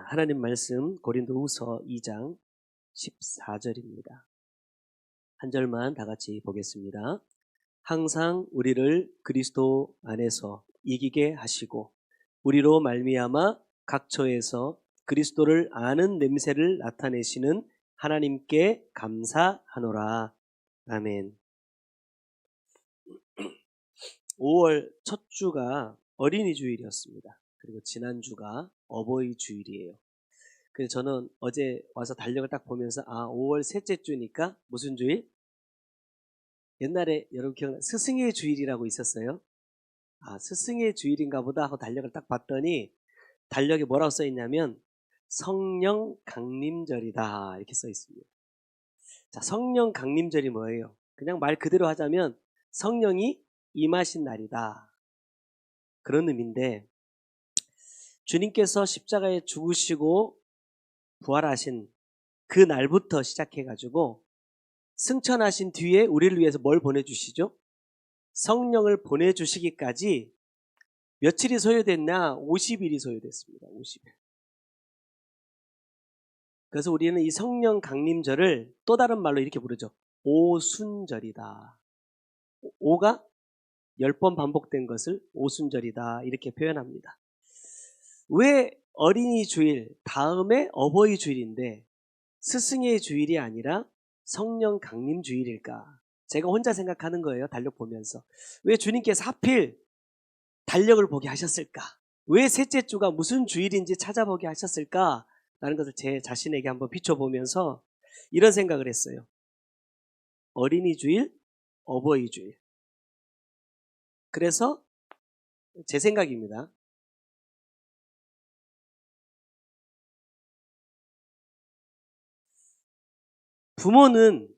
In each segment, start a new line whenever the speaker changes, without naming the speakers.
하나님 말씀 고린도후서 2장 14절입니다. 한 절만 다 같이 보겠습니다. 항상 우리를 그리스도 안에서 이기게 하시고 우리로 말미암아 각처에서 그리스도를 아는 냄새를 나타내시는 하나님께 감사하노라. 아멘. 5월 첫 주가 어린이 주일이었습니다. 그리고 지난주가 어버이 주일이에요. 그래서 저는 어제 와서 달력을 딱 보면서 5월 셋째 주니까 무슨 주일? 옛날에 여러분 기억나? 스승의 주일이라고 있었어요. 스승의 주일인가 보다 하고 달력을 딱 봤더니 달력에 뭐라고 써 있냐면 성령 강림절이다 이렇게 써 있습니다. 자, 성령 강림절이 뭐예요? 그냥 말 그대로 하자면 성령이 임하신 날이다. 그런 의미인데 주님께서 십자가에 죽으시고 부활하신 그 날부터 시작해가지고 승천하신 뒤에 우리를 위해서 뭘 보내주시죠? 성령을 보내주시기까지 며칠이 소요됐나? 50일이 소요됐습니다. 50일. 그래서 우리는 이 성령 강림절을 또 다른 말로 이렇게 부르죠. 오순절이다. 오가 10번 반복된 것을 오순절이다 이렇게 표현합니다. 왜 어린이 주일 다음에 어버이 주일인데 스승의 주일이 아니라 성령 강림 주일일까? 제가 혼자 생각하는 거예요. 달력 보면서. 왜 주님께서 하필 달력을 보게 하셨을까? 왜 셋째 주가 무슨 주일인지 찾아보게 하셨을까? 라는 것을 제 자신에게 한번 비춰보면서 이런 생각을 했어요. 어린이 주일, 어버이 주일. 그래서 제 생각입니다. 부모는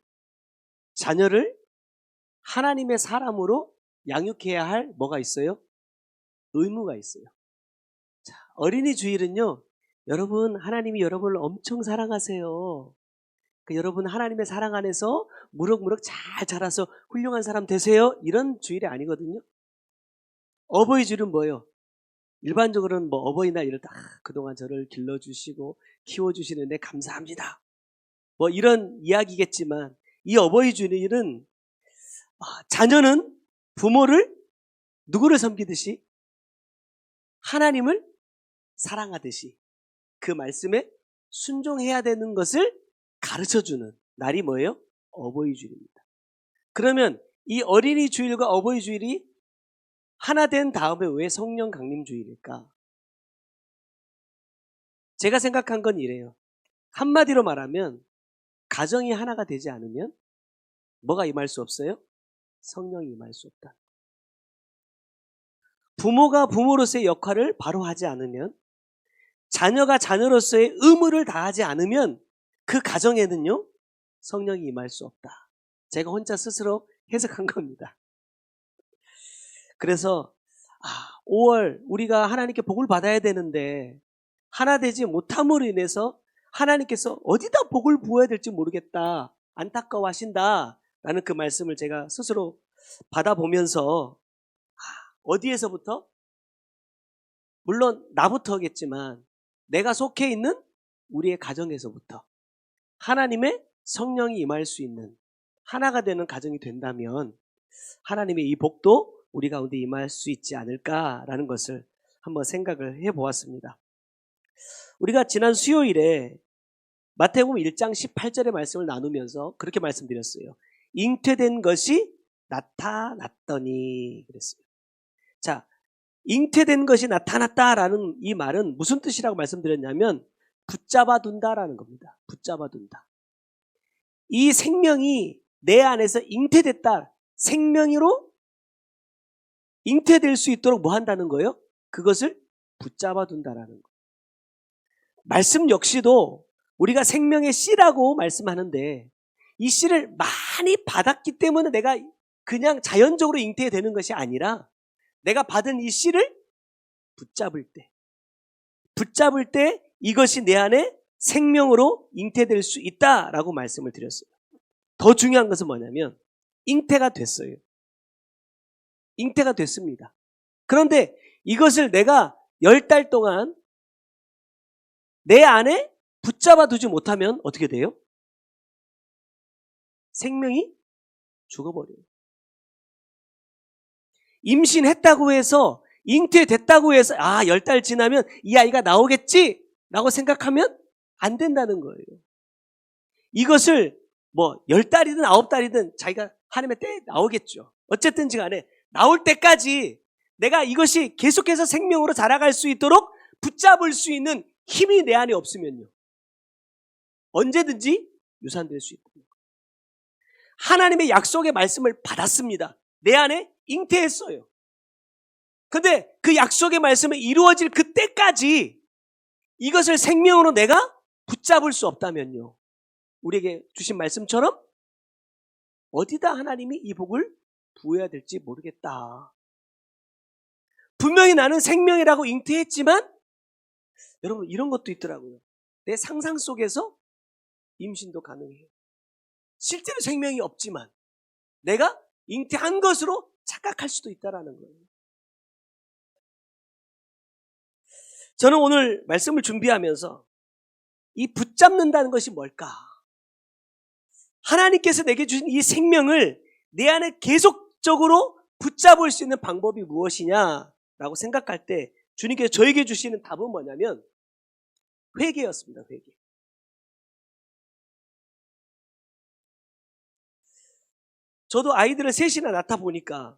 자녀를 하나님의 사람으로 양육해야 할 뭐가 있어요? 의무가 있어요. 자, 어린이 주일은요, 여러분, 하나님이 여러분을 엄청 사랑하세요. 여러분, 하나님의 사랑 안에서 무럭무럭 잘 자라서 훌륭한 사람 되세요. 이런 주일이 아니거든요. 어버이 주일은 뭐예요? 일반적으로는 뭐 어버이날 이럴 때 그동안 저를 길러주시고 키워주시는데 감사합니다. 뭐 이런 이야기겠지만 이 어버이 주일은 자녀는 부모를 누구를 섬기듯이 하나님을 사랑하듯이 그 말씀에 순종해야 되는 것을 가르쳐주는 날이 뭐예요? 어버이 주일입니다. 그러면 이 어린이 주일과 어버이 주일이 하나 된 다음에 왜 성령 강림 주일일까? 제가 생각한 건 이래요. 한마디로 말하면 가정이 하나가 되지 않으면 뭐가 임할 수 없어요? 성령이 임할 수 없다. 부모가 부모로서의 역할을 바로 하지 않으면, 자녀가 자녀로서의 의무를 다하지 않으면 그 가정에는요, 성령이 임할 수 없다. 제가 혼자 스스로 해석한 겁니다. 그래서 5월 우리가 하나님께 복을 받아야 되는데 하나 되지 못함으로 인해서 하나님께서 어디다 복을 부어야 될지 모르겠다, 안타까워하신다 라는 그 말씀을 제가 스스로 받아보면서 어디에서부터? 물론 나부터겠지만 내가 속해 있는 우리의 가정에서부터 하나님의 성령이 임할 수 있는 하나가 되는 가정이 된다면 하나님의 이 복도 우리 가운데 임할 수 있지 않을까라는 것을 한번 생각을 해보았습니다. 우리가 지난 수요일에 마태복음 1장 18절의 말씀을 나누면서 그렇게 말씀드렸어요. 잉태된 것이 나타났더니 그랬어요. 자, 잉태된 것이 나타났다라는 이 말은 무슨 뜻이라고 말씀드렸냐면 붙잡아 둔다라는 겁니다. 붙잡아 둔다. 이 생명이 내 안에서 잉태됐다. 생명으로 잉태될 수 있도록 뭐 한다는 거예요? 그것을 붙잡아 둔다라는 거예요. 말씀 역시도 우리가 생명의 씨라고 말씀하는데 이 씨를 많이 받았기 때문에 내가 그냥 자연적으로 잉태되는 것이 아니라 내가 받은 이 씨를 붙잡을 때 이것이 내 안에 생명으로 잉태될 수 있다라고 말씀을 드렸어요. 더 중요한 것은 뭐냐면 잉태가 됐어요. 잉태가 됐습니다. 그런데 이것을 내가 10달 동안 내 안에 붙잡아 두지 못하면 어떻게 돼요? 생명이 죽어버려요. 임신했다고 해서, 잉태됐다고 해서 10달 지나면 이 아이가 나오겠지 라고 생각하면 안 된다는 거예요. 이것을 10달이든 9달이든 자기가 하나님의 때에 나오겠죠. 어쨌든지 간에 나올 때까지 내가 이것이 계속해서 생명으로 자라갈 수 있도록 붙잡을 수 있는 힘이 내 안에 없으면요, 언제든지 유산될 수 있다. 하나님의 약속의 말씀을 받았습니다. 내 안에 잉태했어요. 근데 그 약속의 말씀이 이루어질 그때까지 이것을 생명으로 내가 붙잡을 수 없다면요, 우리에게 주신 말씀처럼 어디다 하나님이 이 복을 부어야 될지 모르겠다. 분명히 나는 생명이라고 잉태했지만 여러분, 이런 것도 있더라고요. 내 상상 속에서 임신도 가능해요. 실제로 생명이 없지만 내가 잉태한 것으로 착각할 수도 있다는 거예요. 저는 오늘 말씀을 준비하면서 이 붙잡는다는 것이 뭘까? 하나님께서 내게 주신 이 생명을 내 안에 계속적으로 붙잡을 수 있는 방법이 무엇이냐라고 생각할 때 주님께서 저에게 주시는 답은 뭐냐면 회개였습니다. 회개. 저도 아이들을 셋이나 낳다 보니까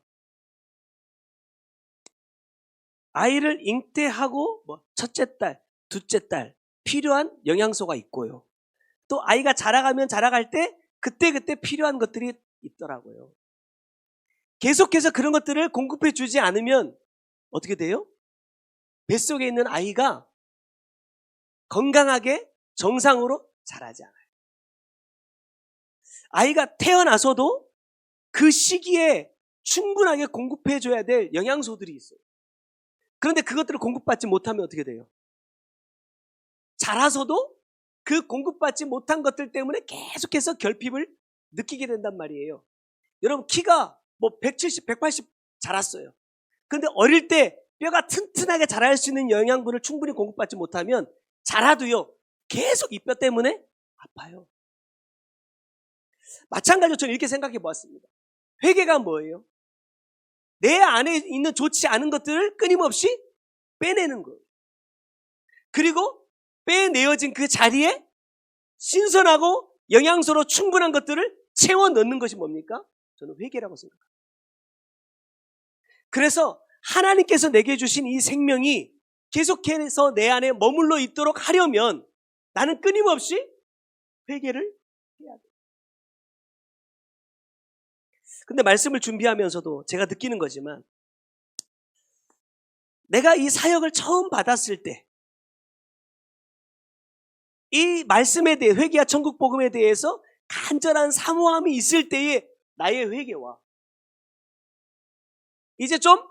아이를 잉태하고 첫째 딸, 둘째 딸 필요한 영양소가 있고요. 또 아이가 자라가면 자라갈 때 그때그때 필요한 것들이 있더라고요. 계속해서 그런 것들을 공급해 주지 않으면 어떻게 돼요? 뱃속에 있는 아이가 건강하게 정상으로 자라지 않아요. 아이가 태어나서도 그 시기에 충분하게 공급해 줘야 될 영양소들이 있어요. 그런데 그것들을 공급받지 못하면 어떻게 돼요? 자라서도 그 공급받지 못한 것들 때문에 계속해서 결핍을 느끼게 된단 말이에요. 여러분, 키가 170, 180 자랐어요. 그런데 어릴 때 뼈가 튼튼하게 자랄 수 있는 영양분을 충분히 공급받지 못하면 자라도요, 계속 이 뼈 때문에 아파요. 마찬가지로 저는 이렇게 생각해 보았습니다. 회개가 뭐예요? 내 안에 있는 좋지 않은 것들을 끊임없이 빼내는 거예요. 그리고 빼내어진 그 자리에 신선하고 영양소로 충분한 것들을 채워 넣는 것이 뭡니까? 저는 회개라고 생각합니다. 그래서 하나님께서 내게 주신 이 생명이 계속해서 내 안에 머물러 있도록 하려면 나는 끊임없이 회개를 해야 돼요. 근데 말씀을 준비하면서도 제가 느끼는 거지만 내가 이 사역을 처음 받았을 때 이 말씀에 대해, 회개와 천국 복음에 대해서 간절한 사모함이 있을 때의 나의 회개와 이제 좀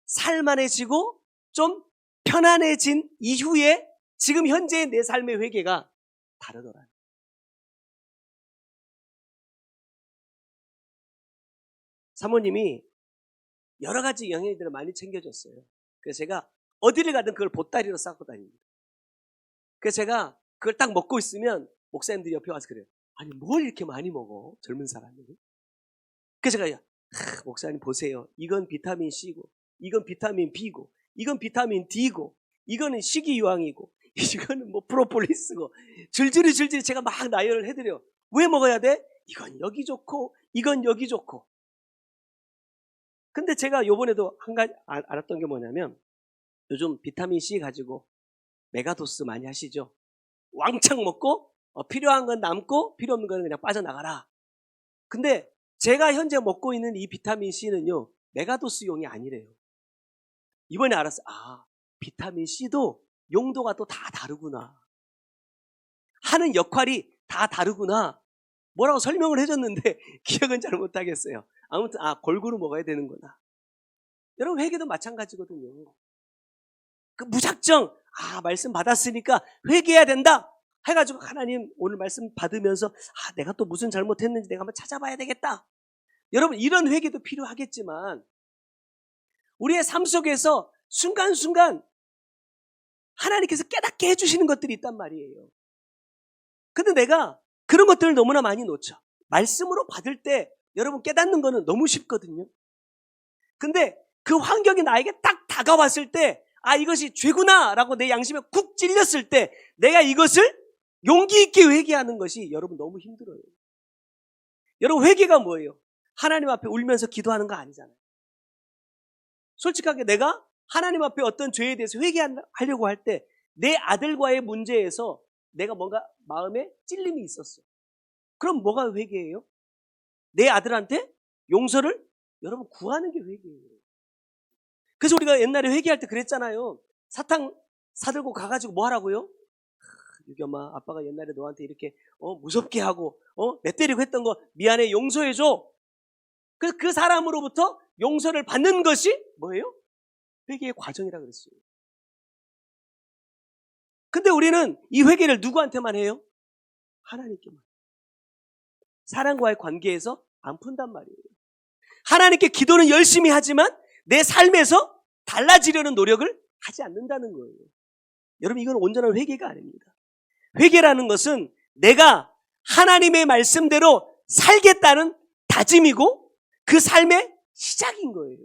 살만해지고 좀 편안해진 이후에 지금 현재의 내 삶의 회개가 다르더라. 사모님이 여러 가지 영양제들을 많이 챙겨줬어요. 그래서 제가 어디를 가든 그걸 보따리로 싸고 다닙니다. 그래서 제가 그걸 딱 먹고 있으면 목사님들이 옆에 와서 그래요. 아니, 뭘 이렇게 많이 먹어, 젊은 사람이. 그래서 제가 목사님 보세요. 이건 비타민 C고, 이건 비타민 B고, 이건 비타민 D고, 이거는 식이유황이고, 이거는 프로폴리스고, 줄줄이 제가 막 나열을 해드려요. 왜 먹어야 돼? 이건 여기 좋고, 이건 여기 좋고. 근데 제가 요번에도 한 가지 알았던 게 뭐냐면, 요즘 비타민 C 가지고 메가도스 많이 하시죠? 왕창 먹고 필요한 건 남고 필요 없는 건 그냥 빠져나가라. 근데 제가 현재 먹고 있는 이 비타민 C는요, 메가도스용이 아니래요. 이번에 알았어요. 비타민 C도 용도가 또 다 다르구나. 하는 역할이 다 다르구나. 뭐라고 설명을 해줬는데 기억은 잘 못하겠어요. 아무튼 골고루 먹어야 되는구나. 여러분, 회개도 마찬가지거든요. 그 무작정 말씀 받았으니까 회개해야 된다 해가지고 하나님 오늘 말씀 받으면서 내가 또 무슨 잘못했는지 내가 한번 찾아봐야 되겠다. 여러분, 이런 회개도 필요하겠지만 우리의 삶 속에서 순간순간 하나님께서 깨닫게 해주시는 것들이 있단 말이에요. 근데 내가 그런 것들을 너무나 많이 놓쳐. 말씀으로 받을 때 여러분 깨닫는 거는 너무 쉽거든요. 근데 그 환경이 나에게 딱 다가왔을 때 아, 이것이 죄구나 라고 내 양심에 쿡 찔렸을 때 내가 이것을 용기 있게 회개하는 것이 여러분 너무 힘들어요. 여러분 회개가 뭐예요? 하나님 앞에 울면서 기도하는 거 아니잖아요. 솔직하게 내가 하나님 앞에 어떤 죄에 대해서 회개하려고 할 때 내 아들과의 문제에서 내가 뭔가 마음에 찔림이 있었어. 그럼 뭐가 회개예요? 내 아들한테 용서를 여러분 구하는 게 회개예요. 그래서 우리가 옛날에 회개할 때 그랬잖아요. 사탕 사들고 가가지고 뭐 하라고요? 유기 엄마, 아빠가 옛날에 너한테 이렇게 무섭게 하고 내 때리고 했던 거 미안해, 용서해줘. 그 사람으로부터 용서를 받는 것이 뭐예요? 회개의 과정이라 그랬어요. 근데 우리는 이 회개를 누구한테만 해요? 하나님께만. 사람과의 관계에서 안 푼단 말이에요. 하나님께 기도는 열심히 하지만 내 삶에서 달라지려는 노력을 하지 않는다는 거예요. 여러분, 이건 온전한 회개가 아닙니다. 회개라는 것은 내가 하나님의 말씀대로 살겠다는 다짐이고 그 삶의 시작인 거예요.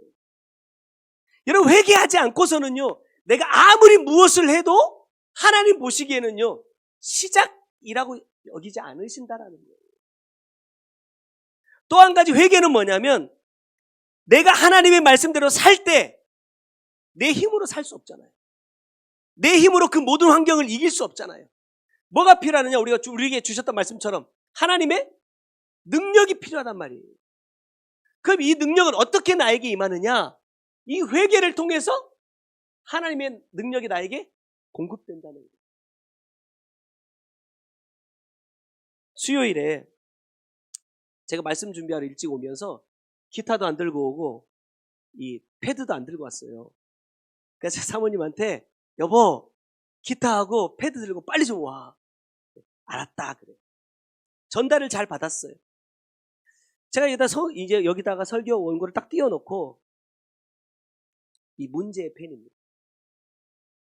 여러분, 회개하지 않고서는요, 내가 아무리 무엇을 해도 하나님 보시기에는요, 시작이라고 여기지 않으신다라는 거예요. 또 한 가지 회개는 뭐냐면 내가 하나님의 말씀대로 살 때 내 힘으로 살 수 없잖아요. 내 힘으로 그 모든 환경을 이길 수 없잖아요. 뭐가 필요하느냐? 우리에게 주셨던 말씀처럼 하나님의 능력이 필요하단 말이에요. 그럼 이 능력은 어떻게 나에게 임하느냐? 이 회개를 통해서 하나님의 능력이 나에게 공급된다는 거예요. 수요일에 제가 말씀 준비하러 일찍 오면서 기타도 안 들고 오고 이 패드도 안 들고 왔어요. 그래서 사모님한테 여보, 기타하고 패드 들고 빨리 좀 와. 알았다 그래. 전달을 잘 받았어요. 제가 이제 여기다가 설교 원고를 딱 띄워놓고 이 문제의 펜입니다.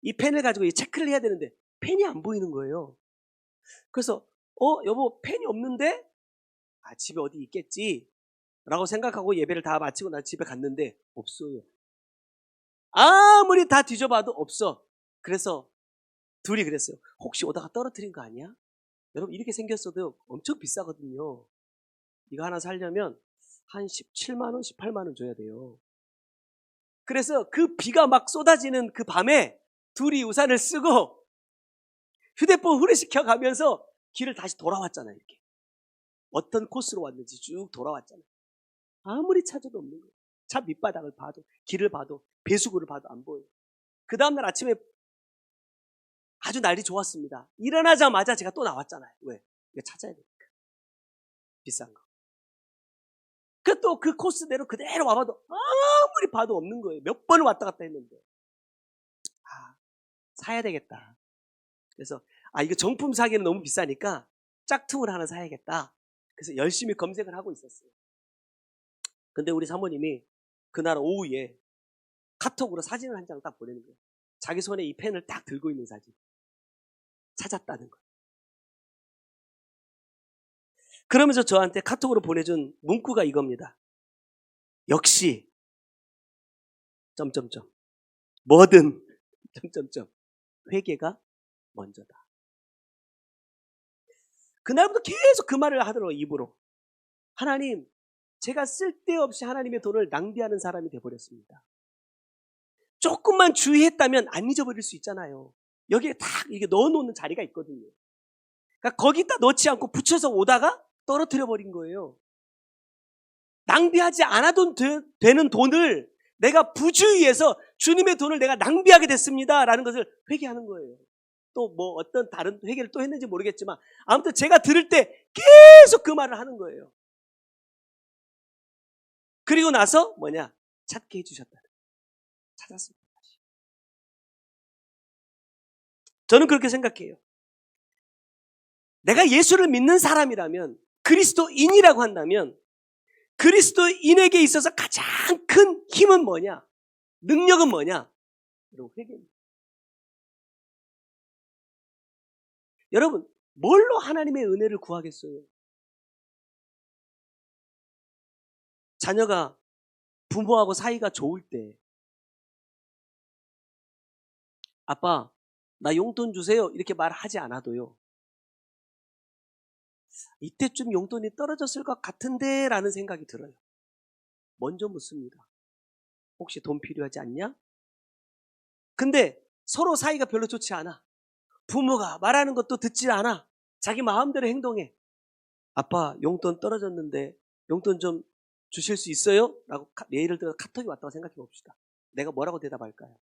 이 펜을 가지고 체크를 해야 되는데 펜이 안 보이는 거예요. 그래서 여보, 펜이 없는데? 아, 집에 어디 있겠지 라고 생각하고 예배를 다 마치고 나 집에 갔는데 없어요. 아무리 다 뒤져봐도 없어. 그래서 둘이 그랬어요. 혹시 오다가 떨어뜨린 거 아니야? 여러분, 이렇게 생겼어도 엄청 비싸거든요. 이거 하나 사려면 한 17만 원, 18만 원 줘야 돼요. 그래서 그 비가 막 쏟아지는 그 밤에 둘이 우산을 쓰고 휴대폰 후레시켜 가면서 길을 다시 돌아왔잖아요. 이렇게 어떤 코스로 왔는지 쭉 돌아왔잖아요. 아무리 찾아도 없는 거예요. 차 밑바닥을 봐도, 길을 봐도, 배수구를 봐도 안 보여요. 그 다음날 아침에 아주 날이 좋았습니다. 일어나자마자 제가 또 나왔잖아요. 왜? 이거 찾아야 되니까. 비싼 거. 또 그 코스대로 그대로 와봐도 아무리 봐도 없는 거예요. 몇 번을 왔다 갔다 했는데. 사야 되겠다. 그래서 이거 정품 사기는 너무 비싸니까 짝퉁을 하나 사야겠다. 그래서 열심히 검색을 하고 있었어요. 근데 우리 사모님이 그날 오후에 카톡으로 사진을 한 장 딱 보내는 거예요. 자기 손에 이 펜을 딱 들고 있는 사진. 찾았다는 거예요. 그러면서 저한테 카톡으로 보내준 문구가 이겁니다. 역시 뭐든 회개가 먼저다. 그날부터 계속 그 말을 하더라고요. 입으로. 하나님, 제가 쓸데없이 하나님의 돈을 낭비하는 사람이 돼버렸습니다. 조금만 주의했다면 안 잊어버릴 수 있잖아요. 여기에 딱 이게 넣어놓는 자리가 있거든요. 그러니까 거기다 넣지 않고 붙여서 오다가 떨어뜨려 버린 거예요. 낭비하지 않아도 되는 돈을 내가 부주의해서 주님의 돈을 내가 낭비하게 됐습니다 라는 것을 회개하는 거예요. 또 뭐 어떤 다른 회개를 또 했는지 모르겠지만 아무튼 제가 들을 때 계속 그 말을 하는 거예요. 그리고 나서 찾게 해주셨다. 찾았습니다. 저는 그렇게 생각해요. 내가 예수를 믿는 사람이라면, 그리스도인이라고 한다면 그리스도인에게 있어서 가장 큰 힘은 뭐냐? 능력은 뭐냐? 여러분, 회개입니다. 여러분, 뭘로 하나님의 은혜를 구하겠어요? 자녀가 부모하고 사이가 좋을 때 아빠, 나 용돈 주세요 이렇게 말하지 않아도요, 이때쯤 용돈이 떨어졌을 것 같은데 라는 생각이 들어요. 먼저 묻습니다. 혹시 돈 필요하지 않냐? 근데 서로 사이가 별로 좋지 않아. 부모가 말하는 것도 듣지 않아. 자기 마음대로 행동해. 아빠, 용돈 떨어졌는데 용돈 좀 주실 수 있어요? 라고 예를 들어 카톡이 왔다고 생각해 봅시다. 내가 뭐라고 대답할까요?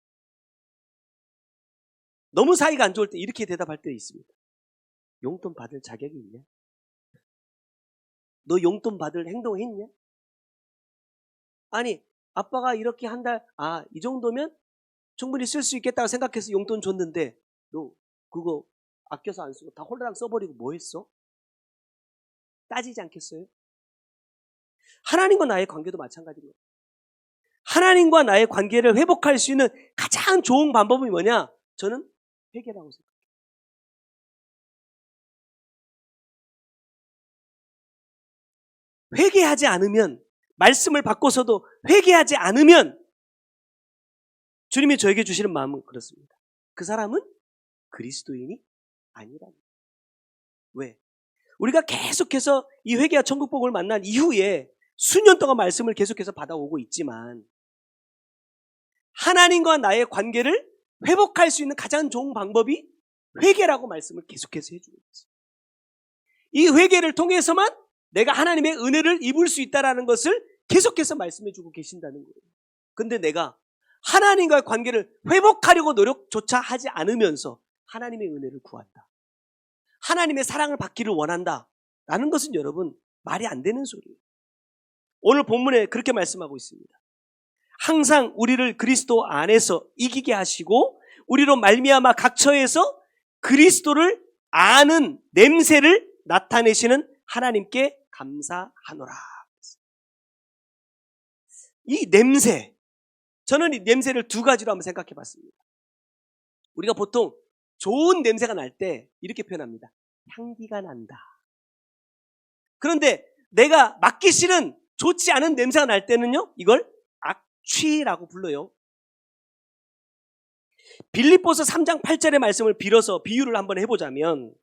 너무 사이가 안 좋을 때 이렇게 대답할 때 있습니다. 용돈 받을 자격이 있냐? 너 용돈 받을 행동했냐? 아니, 아빠가 이렇게 한 달, 이 정도면 충분히 쓸 수 있겠다고 생각해서 용돈 줬는데 너 그거 아껴서 안 쓰고 다 홀라당 써버리고 뭐 했어? 따지지 않겠어요? 하나님과 나의 관계도 마찬가지입니다. 하나님과 나의 관계를 회복할 수 있는 가장 좋은 방법이 뭐냐? 저는 회개라고 생각해요. 회개하지 않으면, 말씀을 바꿔서도 회개하지 않으면 주님이 저에게 주시는 마음은 그렇습니다. 그 사람은 그리스도인이 아니라는 거예요. 왜? 우리가 계속해서 이 회개와 천국복을 만난 이후에 수년 동안 말씀을 계속해서 받아오고 있지만 하나님과 나의 관계를 회복할 수 있는 가장 좋은 방법이 회개라고 말씀을 계속해서 해주고 있어요. 이 회개를 통해서만 내가 하나님의 은혜를 입을 수 있다는 것을 계속해서 말씀해주고 계신다는 거예요. 근데 내가 하나님과의 관계를 회복하려고 노력조차 하지 않으면서 하나님의 은혜를 구한다, 하나님의 사랑을 받기를 원한다 라는 것은 여러분 말이 안 되는 소리예요. 오늘 본문에 그렇게 말씀하고 있습니다. 항상 우리를 그리스도 안에서 이기게 하시고 우리로 말미암아 각 처에서 그리스도를 아는 냄새를 나타내시는 하나님께 감사하노라. 이 냄새, 저는 이 냄새를 두 가지로 한번 생각해 봤습니다. 우리가 보통 좋은 냄새가 날 때 이렇게 표현합니다. 향기가 난다. 그런데 내가 맡기 싫은 좋지 않은 냄새가 날 때는요, 이걸 악취라고 불러요. 빌립보서 3장 8절의 말씀을 빌어서 비유를 한번 해보자면,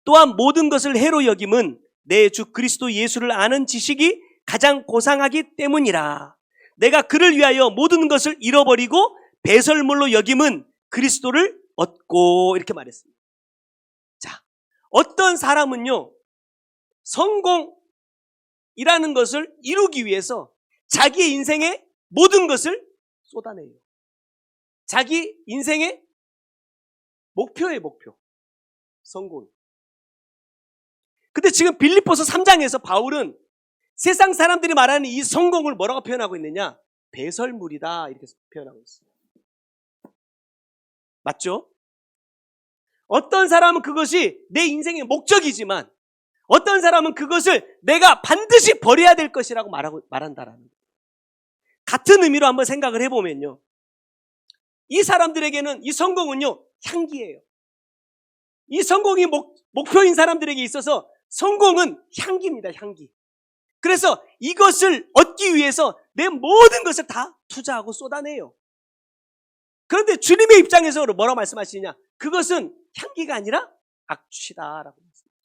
또한 모든 것을 해로 여김은 내 주 그리스도 예수를 아는 지식이 가장 고상하기 때문이라. 내가 그를 위하여 모든 것을 잃어버리고 배설물로 여김은 그리스도를 얻고, 이렇게 말했습니다. 자, 어떤 사람은요, 성공이라는 것을 이루기 위해서 자기의 인생의 모든 것을 쏟아내요. 자기 인생의 목표예요, 목표. 성공. 근데 지금 빌립보서 3장에서 바울은 세상 사람들이 말하는 이 성공을 뭐라고 표현하고 있느냐? 배설물이다, 이렇게 표현하고 있어요. 맞죠? 어떤 사람은 그것이 내 인생의 목적이지만 어떤 사람은 그것을 내가 반드시 버려야 될 것이라고 말한다라는 거예요. 같은 의미로 한번 생각을 해보면요, 이 사람들에게는 이 성공은요, 향기예요. 이 성공이 목표인 사람들에게 있어서 성공은 향기입니다, 향기. 그래서 이것을 얻기 위해서 내 모든 것을 다 투자하고 쏟아내요. 그런데 주님의 입장에서 뭐라고 말씀하시느냐? 그것은 향기가 아니라 악취다라고 말씀합니다.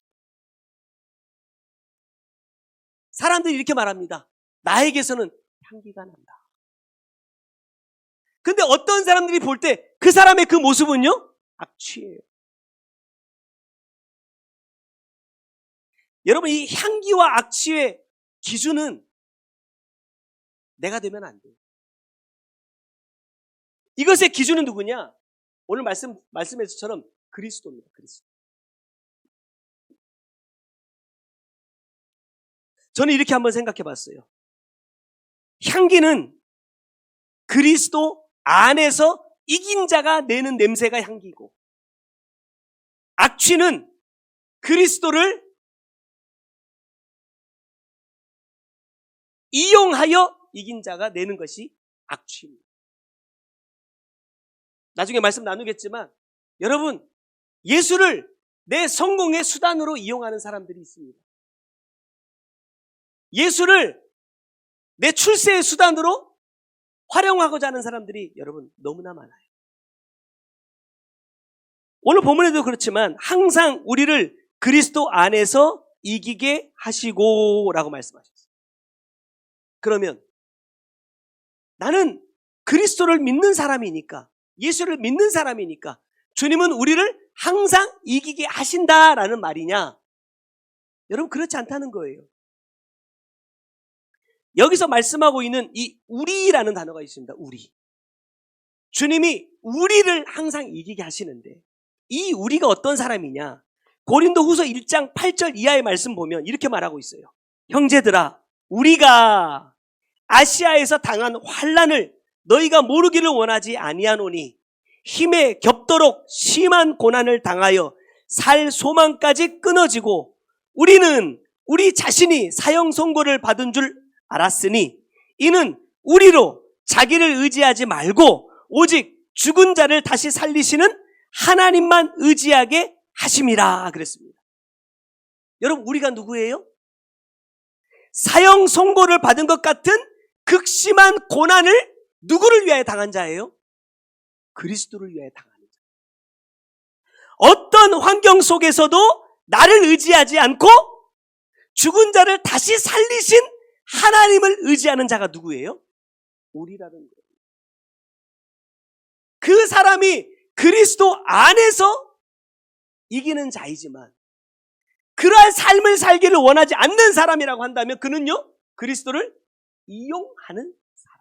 사람들이 이렇게 말합니다. 나에게서는 향기가 난다. 근데 어떤 사람들이 볼 때 그 사람의 그 모습은요, 악취예요. 여러분, 이 향기와 악취의 기준은 내가 되면 안 돼요. 이것의 기준은 누구냐? 오늘 말씀에서처럼 그리스도입니다. 그리스도. 저는 이렇게 한번 생각해 봤어요. 향기는 그리스도 안에서 이긴 자가 내는 냄새가 향기고, 악취는 그리스도를 이용하여 이긴 자가 내는 것이 악취입니다. 나중에 말씀 나누겠지만 여러분, 예수를 내 성공의 수단으로 이용하는 사람들이 있습니다. 예수를 내 출세의 수단으로 활용하고자 하는 사람들이 여러분 너무나 많아요. 오늘 본문에도 그렇지만 항상 우리를 그리스도 안에서 이기게 하시고 라고 말씀하셨어요. 그러면 나는 그리스도를 믿는 사람이니까, 예수를 믿는 사람이니까 주님은 우리를 항상 이기게 하신다라는 말이냐? 여러분 그렇지 않다는 거예요. 여기서 말씀하고 있는 이 우리라는 단어가 있습니다. 우리. 주님이 우리를 항상 이기게 하시는데 이 우리가 어떤 사람이냐? 고린도후서 1장 8절 이하의 말씀 보면 이렇게 말하고 있어요. 형제들아, 우리가 아시아에서 당한 환난을 너희가 모르기를 원하지 아니하노니 힘에 겹도록 심한 고난을 당하여 살 소망까지 끊어지고 우리는 우리 자신이 사형 선고를 받은 줄 알았으니 이는 우리로 자기를 의지하지 말고 오직 죽은 자를 다시 살리시는 하나님만 의지하게 하심이라 그랬습니다. 여러분 우리가 누구예요? 사형 선고를 받은 것 같은 극심한 고난을 누구를 위하여 당한 자예요? 그리스도를 위하여 당하는 자. 어떤 환경 속에서도 나를 의지하지 않고 죽은 자를 다시 살리신 하나님을 의지하는 자가 누구예요? 우리라는 거예요. 그 사람이 그리스도 안에서 이기는 자이지만 그러한 삶을 살기를 원하지 않는 사람이라고 한다면 그는요, 그리스도를 이용하는 사람.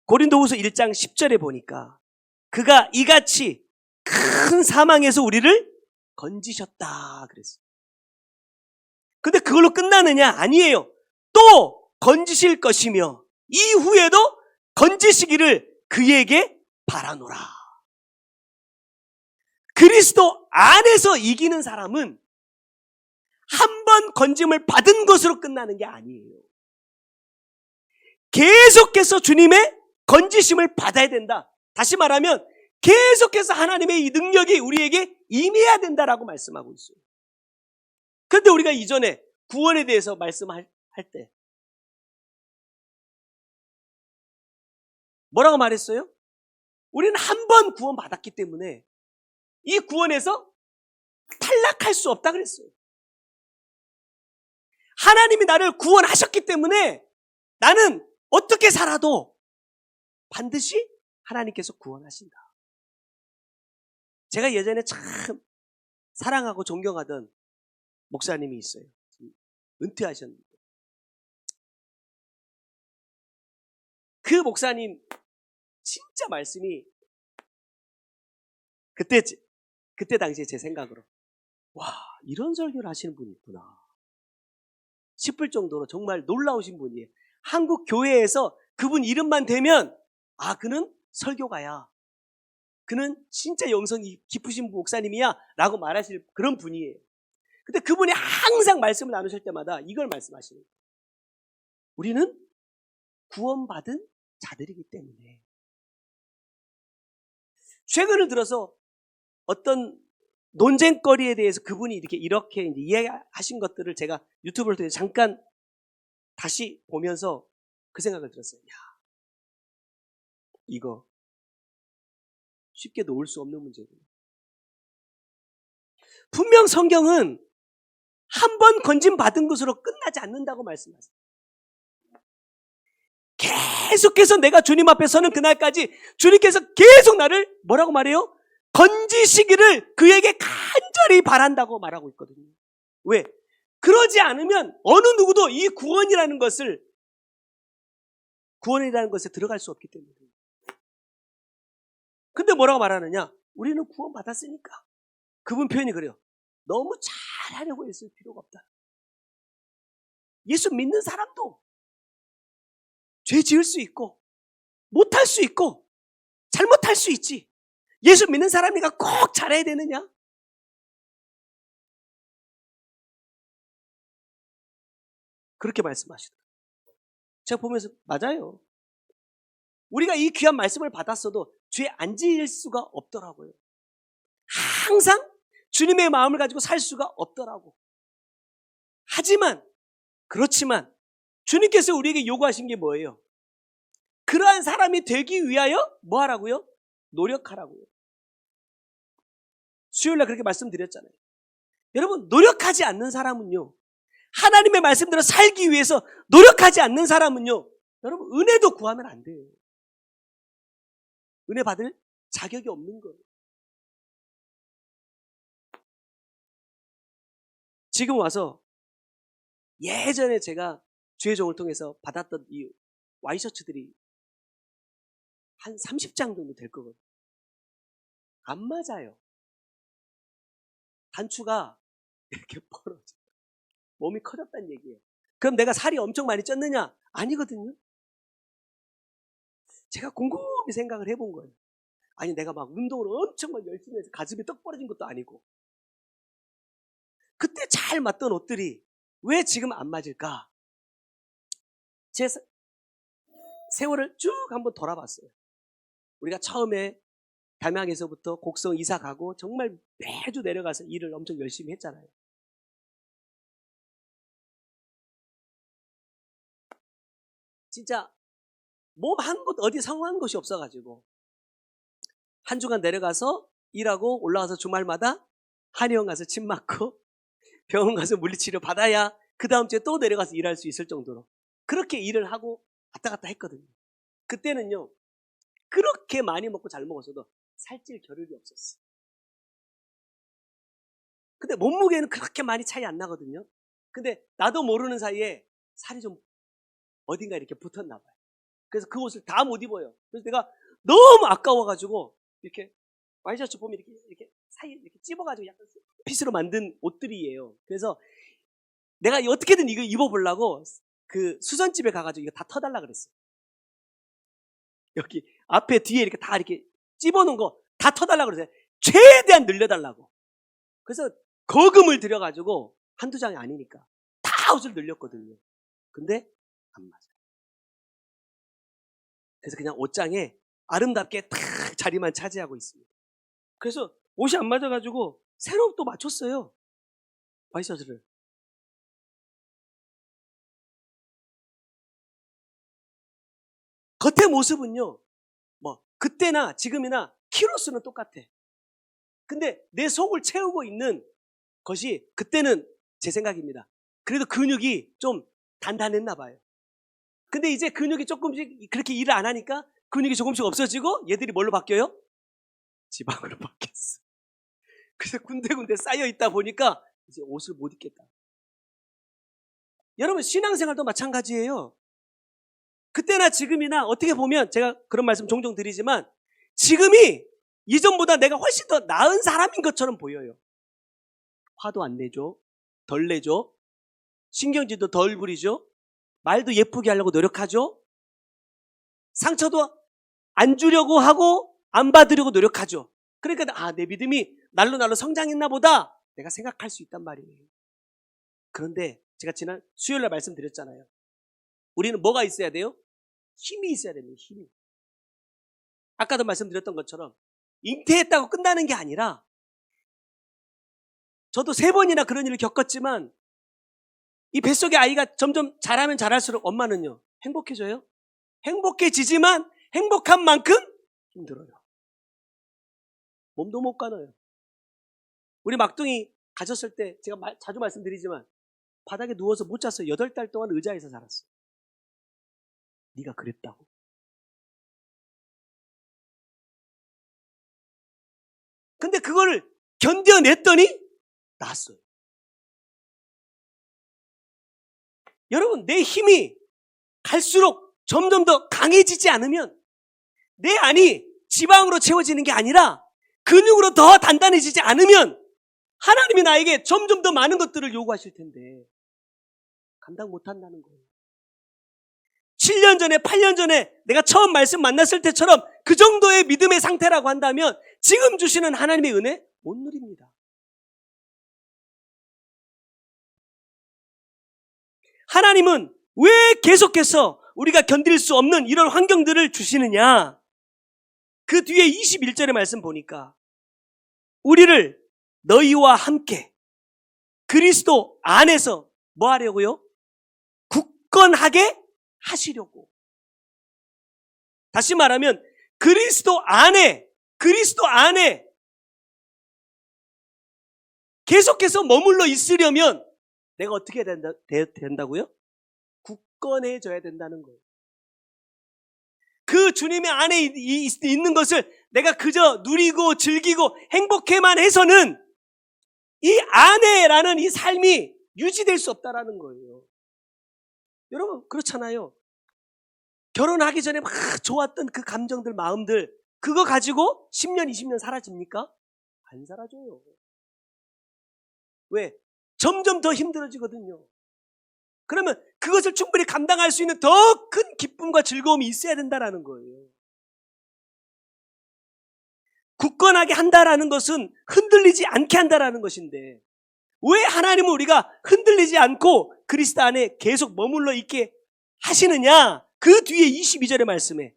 고린도후서 1장 10절에 보니까 그가 이같이 큰 사망에서 우리를 건지셨다 그랬어요. 근데 그걸로 끝나느냐? 아니에요. 또 건지실 것이며 이후에도 건지시기를 그에게 바라노라. 그리스도 안에서 이기는 사람은 한 번 건짐을 받은 것으로 끝나는 게 아니에요. 계속해서 주님의 건지심을 받아야 된다. 다시 말하면 계속해서 하나님의 이 능력이 우리에게 임해야 된다라고 말씀하고 있어요. 그런데 우리가 이전에 구원에 대해서 말씀할 때 뭐라고 말했어요? 우리는 한 번 구원 받았기 때문에 이 구원에서 탈락할 수 없다 그랬어요. 하나님이 나를 구원하셨기 때문에 나는 어떻게 살아도 반드시 하나님께서 구원하신다. 제가 예전에 참 사랑하고 존경하던 목사님이 있어요. 은퇴하셨는데. 그 목사님 진짜 말씀이 그때 당시에 제 생각으로 와, 이런 설교를 하시는 분이 있구나 싶을 정도로 정말 놀라우신 분이에요. 한국 교회에서 그분 이름만 대면 아, 그는 설교가야. 그는 진짜 영성이 깊으신 목사님이야 라고 말하실 그런 분이에요. 근데 그분이 항상 말씀을 나누실 때마다 이걸 말씀하시는 거예요. 우리는 구원받은 자들이기 때문에. 최근을 들어서 어떤 논쟁거리에 대해서 그분이 이렇게 이제 이야기하신 것들을 제가 유튜브를 통해서 잠깐 다시 보면서 그 생각을 들었어요. 야, 이거 쉽게 놓을 수 없는 문제구나. 분명 성경은 한 번 건짐 받은 것으로 끝나지 않는다고 말씀하세요. 계속해서 내가 주님 앞에 서는 그날까지 주님께서 계속 나를 뭐라고 말해요? 건지시기를 그에게 간절히 바란다고 말하고 있거든요. 왜? 그러지 않으면 어느 누구도 이 구원이라는 것에 들어갈 수 없기 때문에. 근데 뭐라고 말하느냐? 우리는 구원 받았으니까. 그분 표현이 그래요. 너무 잘하려고 했을 필요가 없다. 예수 믿는 사람도 죄 지을 수 있고 못할 수 있고 잘못할 수 있지. 예수 믿는 사람이가 꼭 잘해야 되느냐? 그렇게 말씀하시더라고요. 제가 보면서 맞아요. 우리가 이 귀한 말씀을 받았어도 죄 안 지을 수가 없더라고요. 항상 주님의 마음을 가지고 살 수가 없더라고. 그렇지만 주님께서 우리에게 요구하신 게 뭐예요? 그러한 사람이 되기 위하여 뭐 하라고요? 노력하라고요. 수요일날 그렇게 말씀드렸잖아요. 여러분, 노력하지 않는 사람은요, 하나님의 말씀대로 살기 위해서 노력하지 않는 사람은요, 여러분, 은혜도 구하면 안 돼요. 은혜 받을 자격이 없는 거예요. 지금 와서 예전에 제가 주의 종을 통해서 받았던 이 와이셔츠들이 한 30장 정도 될 거거든요. 안 맞아요. 단추가 이렇게 벌어져. 몸이 커졌다는 얘기예요. 그럼 내가 살이 엄청 많이 쪘느냐? 아니거든요. 제가 곰곰이 생각을 해본 거예요. 아니, 내가 막 운동을 엄청 막 열심히 해서 가슴이 떡 벌어진 것도 아니고, 그때 잘 맞던 옷들이 왜 지금 안 맞을까? 제 세월을 쭉 한번 돌아봤어요. 우리가 처음에 담양에서부터 곡성 이사 가고 정말 매주 내려가서 일을 엄청 열심히 했잖아요. 진짜 몸 한 곳 어디 성한 곳이 없어가지고 한 주간 내려가서 일하고 올라와서 주말마다 한의원 가서 침 맞고 병원 가서 물리치료 받아야 그 다음 주에 또 내려가서 일할 수 있을 정도로 그렇게 일을 하고 왔다 갔다 했거든요. 그때는요, 그렇게 많이 먹고 잘 먹었어도 살찔 겨를이 없었어요. 근데 몸무게는 그렇게 많이 차이 안 나거든요. 근데 나도 모르는 사이에 살이 좀 어딘가 이렇게 붙었나 봐요. 그래서 그 옷을 다 못 입어요. 그래서 내가 너무 아까워가지고 이렇게 와이셔츠 보면 이렇게 사이 이렇게 찝어가지고 약간 핏으로 만든 옷들이에요. 그래서 내가 어떻게든 이거 입어보려고 그 수선집에 가가지고 이거 다 터달라 그랬어요. 여기 앞에 뒤에 이렇게 다 이렇게 찝어놓은 거 다 터달라 그랬어요. 최대한 늘려달라고. 그래서 거금을 들여가지고 한두 장이 아니니까 다 옷을 늘렸거든요. 근데 안 맞아요. 그래서 그냥 옷장에 아름답게 탁 자리만 차지하고 있습니다. 그래서 옷이 안 맞아가지고 새로 또 맞췄어요. 와이셔츠를. 겉의 모습은요, 뭐 그때나 지금이나 키로수는 똑같아. 근데 내 속을 채우고 있는 것이 그때는 제 생각입니다. 그래도 근육이 좀 단단했나 봐요. 근데 이제 근육이 조금씩 그렇게 일을 안 하니까 근육이 조금씩 없어지고 얘들이 뭘로 바뀌어요? 지방으로 바뀌었어. 그래서 군데군데 쌓여 있다 보니까 이제 옷을 못 입겠다. 여러분, 신앙생활도 마찬가지예요. 그때나 지금이나 어떻게 보면 제가 그런 말씀 종종 드리지만 지금이 이전보다 내가 훨씬 더 나은 사람인 것처럼 보여요. 화도 안 내죠. 덜 내죠. 신경질도 덜 부리죠. 말도 예쁘게 하려고 노력하죠. 상처도 안 주려고 하고 안 받으려고 노력하죠. 그러니까 내 믿음이 날로 성장했나 보다 내가 생각할 수 있단 말이에요. 그런데 제가 지난 수요일날 말씀드렸잖아요. 우리는 뭐가 있어야 돼요? 힘이 있어야 됩니다. 힘이. 아까도 말씀드렸던 것처럼 잉태했다고 끝나는 게 아니라, 저도 3번이나 그런 일을 겪었지만 이 뱃속의 아이가 점점 자라면 자랄수록 엄마는요, 행복해져요? 행복해지지만 행복한 만큼 힘들어요. 몸도 못 가눠요. 우리 막둥이 가졌을 때 제가 자주 말씀드리지만 바닥에 누워서 못 잤어요. 8달 동안 의자에서 자랐어요. 네가 그랬다고. 근데 그거를 견뎌냈더니 나았어요. 여러분, 내 힘이 갈수록 점점 더 강해지지 않으면 내 안이 지방으로 채워지는 게 아니라 근육으로 더 단단해지지 않으면 하나님이 나에게 점점 더 많은 것들을 요구하실 텐데 감당 못한다는 거예요. 7년 전에 8년 전에 내가 처음 말씀 만났을 때처럼 그 정도의 믿음의 상태라고 한다면 지금 주시는 하나님의 은혜 못 누립니다. 하나님은 왜 계속해서 우리가 견딜 수 없는 이런 환경들을 주시느냐? 그 뒤에 21절의 말씀 보니까 우리를 너희와 함께 그리스도 안에서 뭐 하려고요? 굳건하게 하시려고. 다시 말하면 그리스도 안에 계속해서 머물러 있으려면 내가 어떻게 된다고요? 굳건해져야 된다는 거예요. 그 주님의 안에 있는 것을 내가 그저 누리고 즐기고 행복해만 해서는 이 안에라는 이 삶이 유지될 수 없다라는 거예요. 여러분 그렇잖아요. 결혼하기 전에 막 좋았던 그 감정들, 마음들 그거 가지고 10년, 20년 사라집니까? 안 사라져요. 왜? 점점 더 힘들어지거든요. 그러면 그것을 충분히 감당할 수 있는 더 큰 기쁨과 즐거움이 있어야 된다라는 거예요. 굳건하게 한다라는 것은 흔들리지 않게 한다라는 것인데 왜 하나님은 우리가 흔들리지 않고 그리스도 안에 계속 머물러 있게 하시느냐? 그 뒤에 22절의 말씀에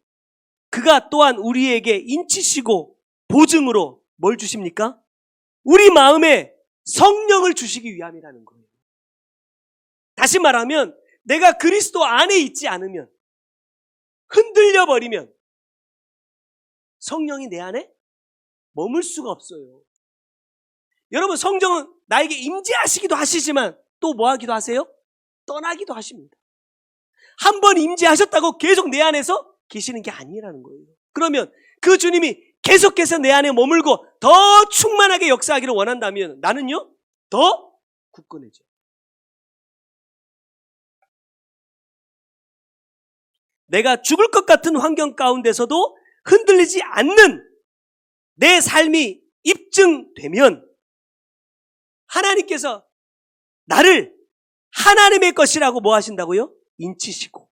그가 또한 우리에게 인치시고 보증으로 뭘 주십니까? 우리 마음에 성령을 주시기 위함이라는 거예요. 다시 말하면 내가 그리스도 안에 있지 않으면 흔들려 버리면 성령이 내 안에 머물 수가 없어요. 여러분 성령은 나에게 임재하시기도 하시지만 또 뭐 하기도 하세요? 떠나기도 하십니다. 한 번 임재하셨다고 계속 내 안에서 계시는 게 아니라는 거예요. 그러면 그 주님이 계속해서 내 안에 머물고 더 충만하게 역사하기를 원한다면 나는요 더 굳건해져. 내가 죽을 것 같은 환경 가운데서도 흔들리지 않는 내 삶이 입증되면 하나님께서 나를 하나님의 것이라고 뭐 하신다고요? 인치시고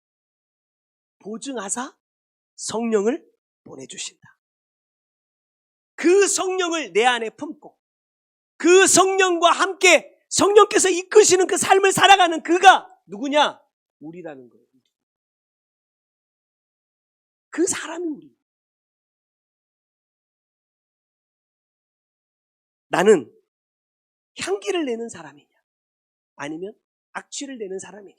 보증하사 성령을 보내주신다. 그 성령을 내 안에 품고 그 성령과 함께 성령께서 이끄시는 그 삶을 살아가는 그가 누구냐? 우리라는 거예요. 그 사람이 우리. 나는 향기를 내는 사람이냐? 아니면 악취를 내는 사람이냐?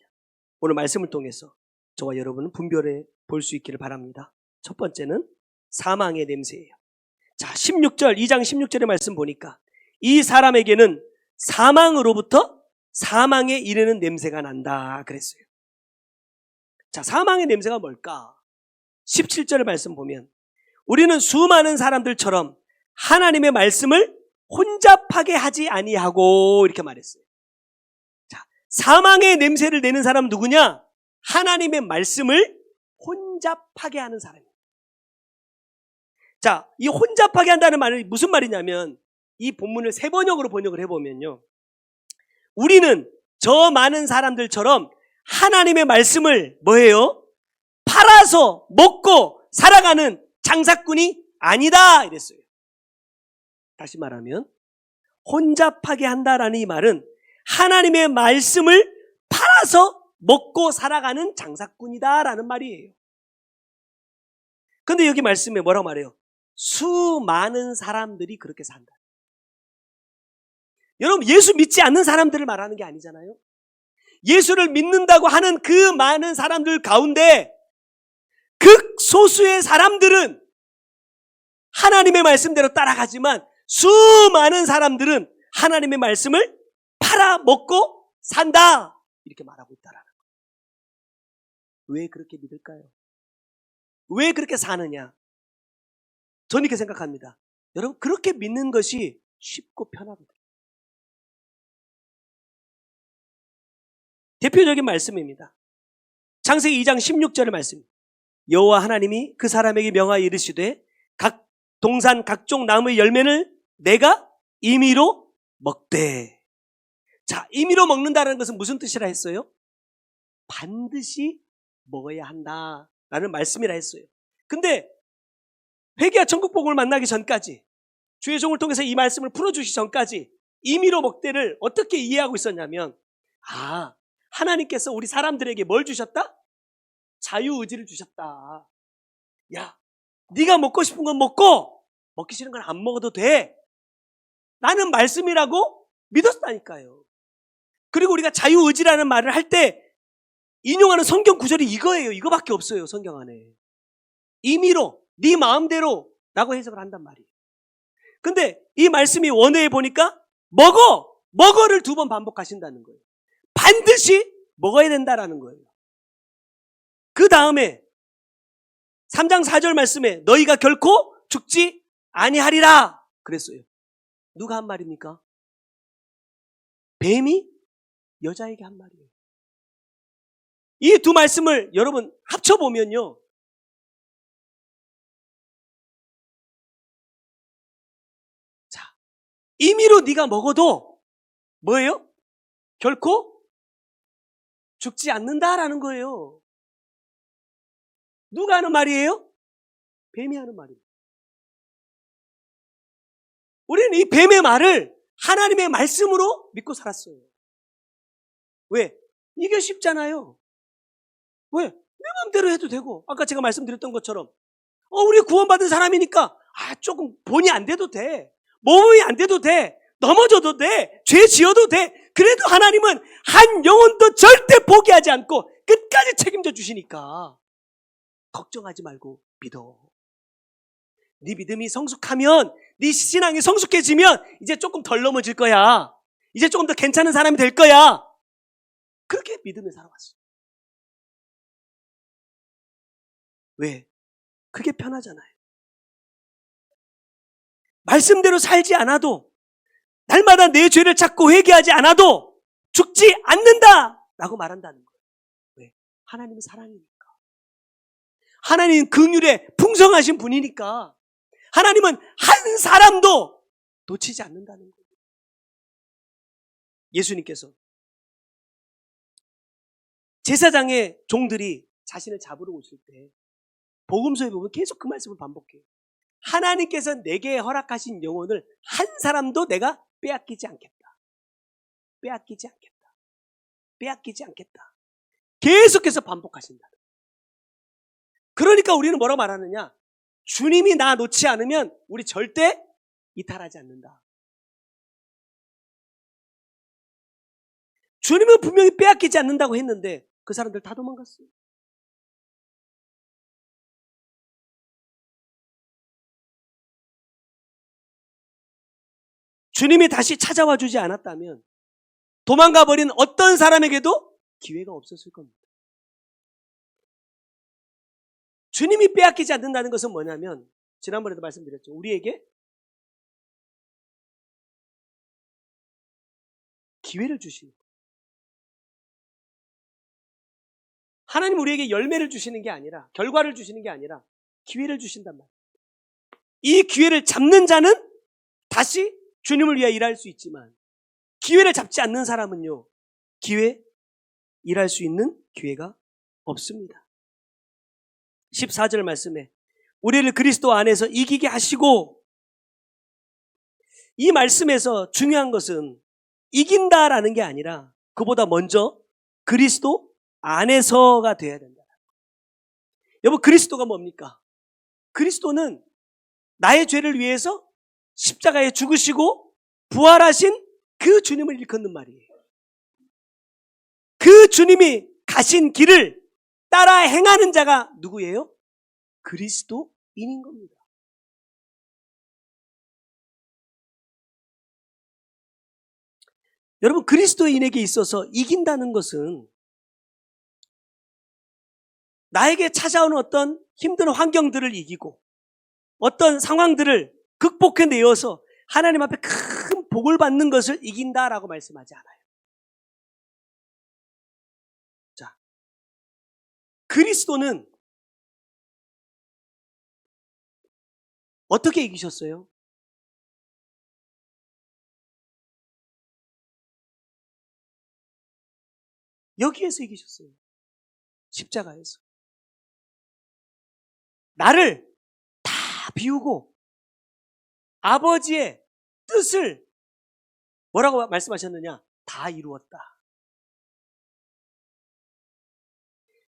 오늘 말씀을 통해서 저와 여러분은 분별해 볼 수 있기를 바랍니다. 첫 번째는 사망의 냄새예요. 자, 2장 16절의 말씀 보니까 이 사람에게는 사망으로부터 사망에 이르는 냄새가 난다 그랬어요. 자, 사망의 냄새가 뭘까? 17절의 말씀 보면 우리는 수많은 사람들처럼 하나님의 말씀을 혼잡하게 하지 아니하고 이렇게 말했어요. 자, 사망의 냄새를 내는 사람은 누구냐? 하나님의 말씀을 혼잡하게 하는 사람입니다. 자, 이 혼잡하게 한다는 말은 무슨 말이냐면 이 본문을 세 번역으로 번역을 해보면요. 우리는 저 많은 사람들처럼 하나님의 말씀을 뭐예요? 팔아서 먹고 살아가는 장사꾼이 아니다 이랬어요. 다시 말하면 혼잡하게 한다라는 이 말은 하나님의 말씀을 팔아서 먹고 살아가는 장사꾼이다라는 말이에요. 그런데 여기 말씀에 뭐라고 말해요? 수많은 사람들이 그렇게 산다. 여러분 예수 믿지 않는 사람들을 말하는 게 아니잖아요. 예수를 믿는다고 하는 그 많은 사람들 가운데 극소수의 사람들은 하나님의 말씀대로 따라가지만 수많은 사람들은 하나님의 말씀을 팔아먹고 산다 이렇게 말하고 있다라는 거예요. 왜 그렇게 믿을까요? 왜 그렇게 사느냐? 저는 이렇게 생각합니다. 여러분 그렇게 믿는 것이 쉽고 편하거든요. 대표적인 말씀입니다. 창세기 2장 16절의 말씀. 여호와 하나님이 그 사람에게 명하여 이르시되 각 동산 각종 나무의 열매를 내가 임의로 먹되. 자, 임의로 먹는다는 것은 무슨 뜻이라 했어요? 반드시 먹어야 한다라는 말씀이라 했어요. 근데 회개와 천국복음을 만나기 전까지 주의 종을 통해서 이 말씀을 풀어주시기 전까지 임의로 먹되를 어떻게 이해하고 있었냐면 하나님께서 우리 사람들에게 뭘 주셨다? 자유의지를 주셨다. 야, 네가 먹고 싶은 건 먹고 먹기 싫은 건 안 먹어도 돼. 라는 말씀이라고 믿었다니까요. 그리고 우리가 자유의지라는 말을 할 때 인용하는 성경 구절이 이거예요. 이거밖에 없어요. 성경 안에. 임의로, 네 마음대로 라고 해석을 한단 말이에요. 근데 이 말씀이 원어에 보니까 먹어를 2번 반복하신다는 거예요. 반드시 먹어야 된다라는 거예요. 그 다음에 3장 4절 말씀에 너희가 결코 죽지 아니하리라 그랬어요. 누가 한 말입니까? 뱀이 여자에게 한 말이에요. 이 두 말씀을 여러분 합쳐보면요. 자, 임의로 네가 먹어도 뭐예요? 결코 죽지 않는다라는 거예요. 누가 하는 말이에요? 뱀이 하는 말이에요. 우리는 이 뱀의 말을 하나님의 말씀으로 믿고 살았어요. 왜? 이게 쉽잖아요. 왜? 내 마음대로 해도 되고, 아까 제가 말씀드렸던 것처럼 우리 구원받은 사람이니까 조금 본이 안 돼도 돼. 몸이 안 돼도 돼. 넘어져도 돼. 죄 지어도 돼. 그래도 하나님은 한 영혼도 절대 포기하지 않고 끝까지 책임져 주시니까 걱정하지 말고 믿어. 네 믿음이 성숙하면, 네 신앙이 성숙해지면 이제 조금 덜 넘어질 거야. 이제 조금 더 괜찮은 사람이 될 거야. 그렇게 믿음에 살아왔어. 왜? 그게 편하잖아요. 말씀대로 살지 않아도, 날마다 내 죄를 찾고 회개하지 않아도 죽지 않는다 라고 말한다는 거예요. 왜? 하나님은 사랑이니까. 하나님은 긍휼에 풍성하신 분이니까. 하나님은 한 사람도 놓치지 않는다는 거예요. 예수님께서 제사장의 종들이 자신을 잡으러 오실 때 복음서에 보면 계속 그 말씀을 반복해요. 하나님께서 내게 허락하신 영혼을 한 사람도 내가 빼앗기지 않겠다. 빼앗기지 않겠다. 빼앗기지 않겠다. 계속해서 반복하신다. 그러니까 우리는 뭐라고 말하느냐? 주님이 나 놓지 않으면 우리 절대 이탈하지 않는다. 주님은 분명히 빼앗기지 않는다고 했는데 그 사람들 다 도망갔어요. 주님이 다시 찾아와 주지 않았다면 도망가 버린 어떤 사람에게도 기회가 없었을 겁니다. 주님이 빼앗기지 않는다는 것은 뭐냐면, 지난번에도 말씀드렸죠. 우리에게 기회를 주시는 거예요. 하나님 우리에게 열매를 주시는 게 아니라, 결과를 주시는 게 아니라 기회를 주신단 말이에요. 이 기회를 잡는 자는 다시 주님을 위해 일할 수 있지만, 기회를 잡지 않는 사람은요, 일할 수 있는 기회가 없습니다. 14절 말씀에 우리를 그리스도 안에서 이기게 하시고, 이 말씀에서 중요한 것은 이긴다라는 게 아니라 그보다 먼저 그리스도 안에서가 돼야 된다. 여러분, 그리스도가 뭡니까? 그리스도는 나의 죄를 위해서 십자가에 죽으시고 부활하신 그 주님을 일컫는 말이에요. 그 주님이 가신 길을 따라 행하는 자가 누구예요? 그리스도인인 겁니다. 여러분, 그리스도인에게 있어서 이긴다는 것은 나에게 찾아오는 어떤 힘든 환경들을 이기고 어떤 상황들을 극복해내어서 하나님 앞에 큰 복을 받는 것을 이긴다라고 말씀하지 않아요. 자, 그리스도는 어떻게 이기셨어요? 여기에서 이기셨어요. 십자가에서. 나를 다 비우고 아버지의 뜻을 뭐라고 말씀하셨느냐? 다 이루었다.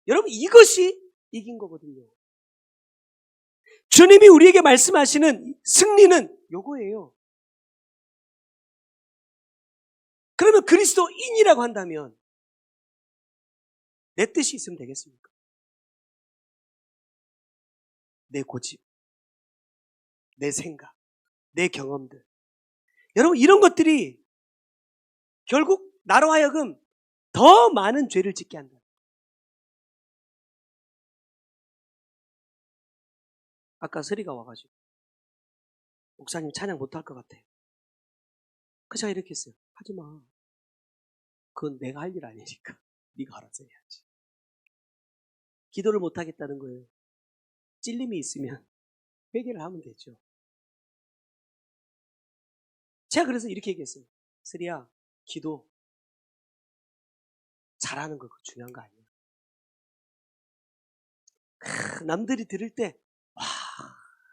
여러분, 이것이 이긴 거거든요. 주님이 우리에게 말씀하시는 승리는 요거예요. 그러면 그리스도인이라고 한다면 내 뜻이 있으면 되겠습니까? 내 고집, 내 생각, 내 경험들. 여러분, 이런 것들이 결국 나로 하여금 더 많은 죄를 짓게 한다. 아까 서리가 와가지고 목사님 찬양 못할 것 같아요. 그래서 제가 이렇게 했어요. 하지 마. 그건 내가 할 일 아니니까 네가 알아서 해야지. 기도를 못하겠다는 거예요. 찔림이 있으면 회개를 하면 되죠. 제가 그래서 이렇게 얘기했어요. 서리야, 기도 잘하는 거 그거 중요한 거 아니야. 남들이 들을 때 와,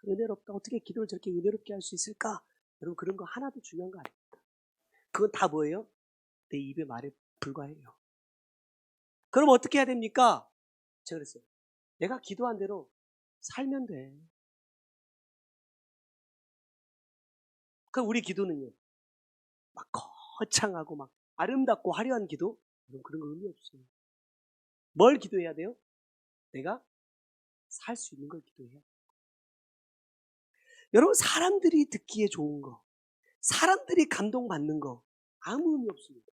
은혜롭다. 어떻게 기도를 저렇게 은혜롭게 할 수 있을까? 여러분, 그런 거 하나도 중요한 거 아닙니다. 그건 다 뭐예요? 내 입의 말에 불과해요. 그럼 어떻게 해야 됩니까? 제가 그랬어요. 내가 기도한 대로 살면 돼. 그럼 우리 기도는요, 막 거창하고 막 아름답고 화려한 기도? 그런 거 의미 없어요. 뭘 기도해야 돼요? 내가 살 수 있는 걸 기도해야 돼요. 여러분, 사람들이 듣기에 좋은 거, 사람들이 감동받는 거 아무 의미 없습니다.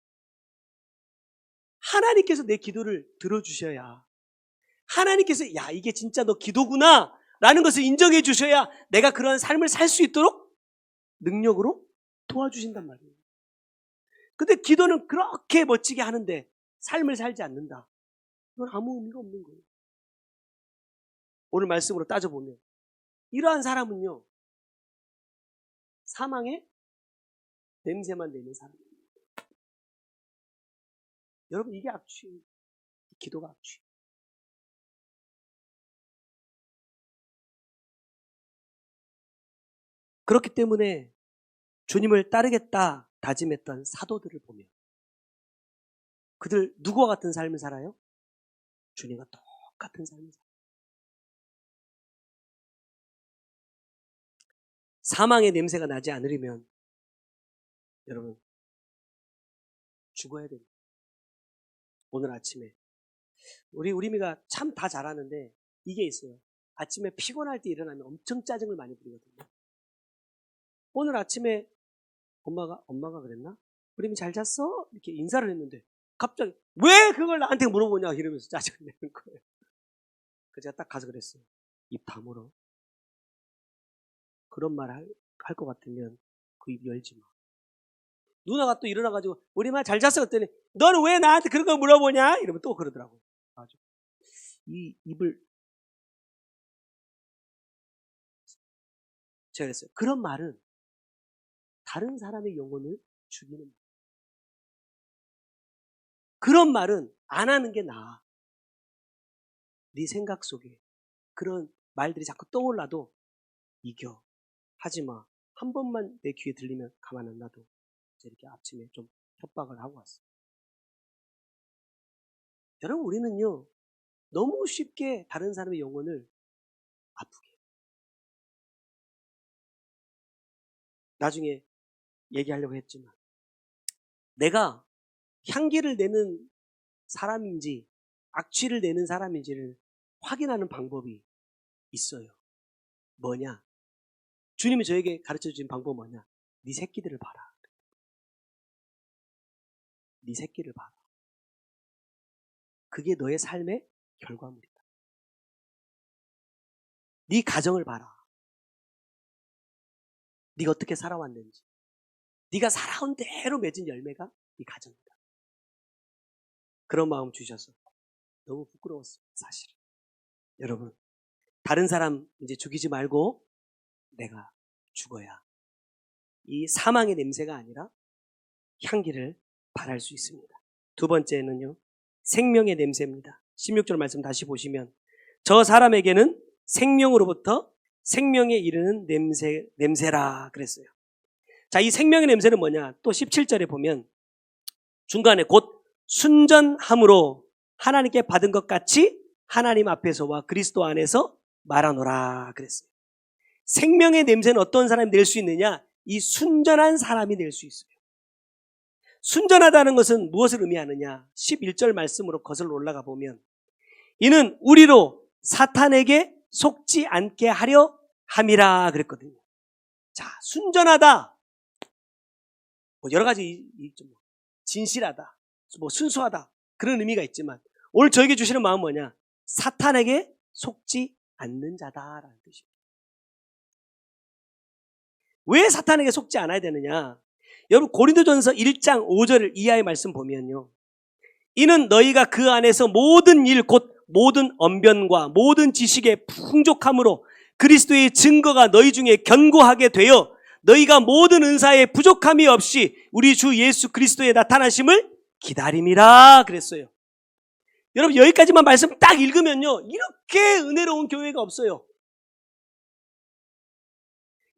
하나님께서 내 기도를 들어주셔야, 하나님께서 야, 이게 진짜 너 기도구나 라는 것을 인정해 주셔야 내가 그런 삶을 살 수 있도록 능력으로 도와주신단 말이에요. 근데 기도는 그렇게 멋지게 하는데 삶을 살지 않는다. 그건 아무 의미가 없는 거예요. 오늘 말씀으로 따져보면 이러한 사람은요, 사망의 냄새만 내는 사람입니다. 여러분, 이게 악취예요. 기도가 악취. 그렇기 때문에 주님을 따르겠다 다짐했던 사도들을 보면 그들 누구와 같은 삶을 살아요? 주님과 똑같은 삶을 살아요. 사망의 냄새가 나지 않으려면 여러분 죽어야 됩니다. 오늘 아침에 우리 미가 참 다 잘하는데 이게 있어요. 아침에 피곤할 때 일어나면 엄청 짜증을 많이 부리거든요. 오늘 아침에 엄마가 그랬나? 우리 미 잘 잤어? 이렇게 인사를 했는데 갑자기 왜 그걸 나한테 물어보냐 이러면서 짜증을 내는 거예요. 그래서 제가 딱 가서 그랬어요. 입 다물어. 그런 말 할 것 같으면 그 입 열지 마. 누나가 또 일어나가지고 우리 말 잘 잤어? 그랬더니 너는 왜 나한테 그런 거 물어보냐? 이러면 또 그러더라고요. 아주 이 입을 제가 그랬어요. 그런 말은 다른 사람의 영혼을 죽이는 말. 그런 말은 안 하는 게 나아. 네 생각 속에 그런 말들이 자꾸 떠올라도 이겨. 하지 마. 한 번만 내 귀에 들리면 가만 안 놔둬. 이렇게 아침에 좀 협박을 하고 왔어요. 여러분, 우리는요, 너무 쉽게 다른 사람의 영혼을 아프게 해요. 나중에 얘기하려고 했지만 내가 향기를 내는 사람인지 악취를 내는 사람인지를 확인하는 방법이 있어요. 뭐냐? 주님이 저에게 가르쳐주신 방법은 뭐냐? 네 새끼들을 봐라. 네 새끼를 봐라. 그게 너의 삶의 결과물이다. 네 가정을 봐라. 네가 어떻게 살아왔는지. 네가 살아온 대로 맺은 열매가 네 가정이다. 그런 마음 주셔서 너무 부끄러웠어요. 사실은. 여러분, 다른 사람 이제 죽이지 말고 내가 죽어야 이 사망의 냄새가 아니라 향기를 발할 수 있습니다. 두 번째는요, 생명의 냄새입니다. 16절 말씀 다시 보시면 저 사람에게는 생명으로부터 생명에 이르는 냄새라 그랬어요. 자, 이 생명의 냄새는 뭐냐? 또 17절에 보면 중간에 곧 순전함으로 하나님께 받은 것 같이 하나님 앞에서와 그리스도 안에서 말하노라 그랬어요. 생명의 냄새는 어떤 사람이 낼 수 있느냐? 이 순전한 사람이 낼 수 있어요. 순전하다는 것은 무엇을 의미하느냐? 11절 말씀으로 거슬러 올라가 보면 이는 우리로 사탄에게 속지 않게 하려 함이라 그랬거든요. 자, 순전하다. 여러 가지 진실하다, 순수하다 그런 의미가 있지만 오늘 저에게 주시는 마음은 뭐냐? 사탄에게 속지 않는 자다라는 뜻입니다. 왜 사탄에게 속지 않아야 되느냐? 여러분 고린도전서 1장 5절 이하의 말씀 보면요. 이는 너희가 그 안에서 모든 일 곧 모든 언변과 모든 지식의 풍족함으로 그리스도의 증거가 너희 중에 견고하게 되어 너희가 모든 은사에 부족함이 없이 우리 주 예수 그리스도의 나타나심을 기다림이라 그랬어요. 여러분 여기까지만 말씀 딱 읽으면요. 이렇게 은혜로운 교회가 없어요.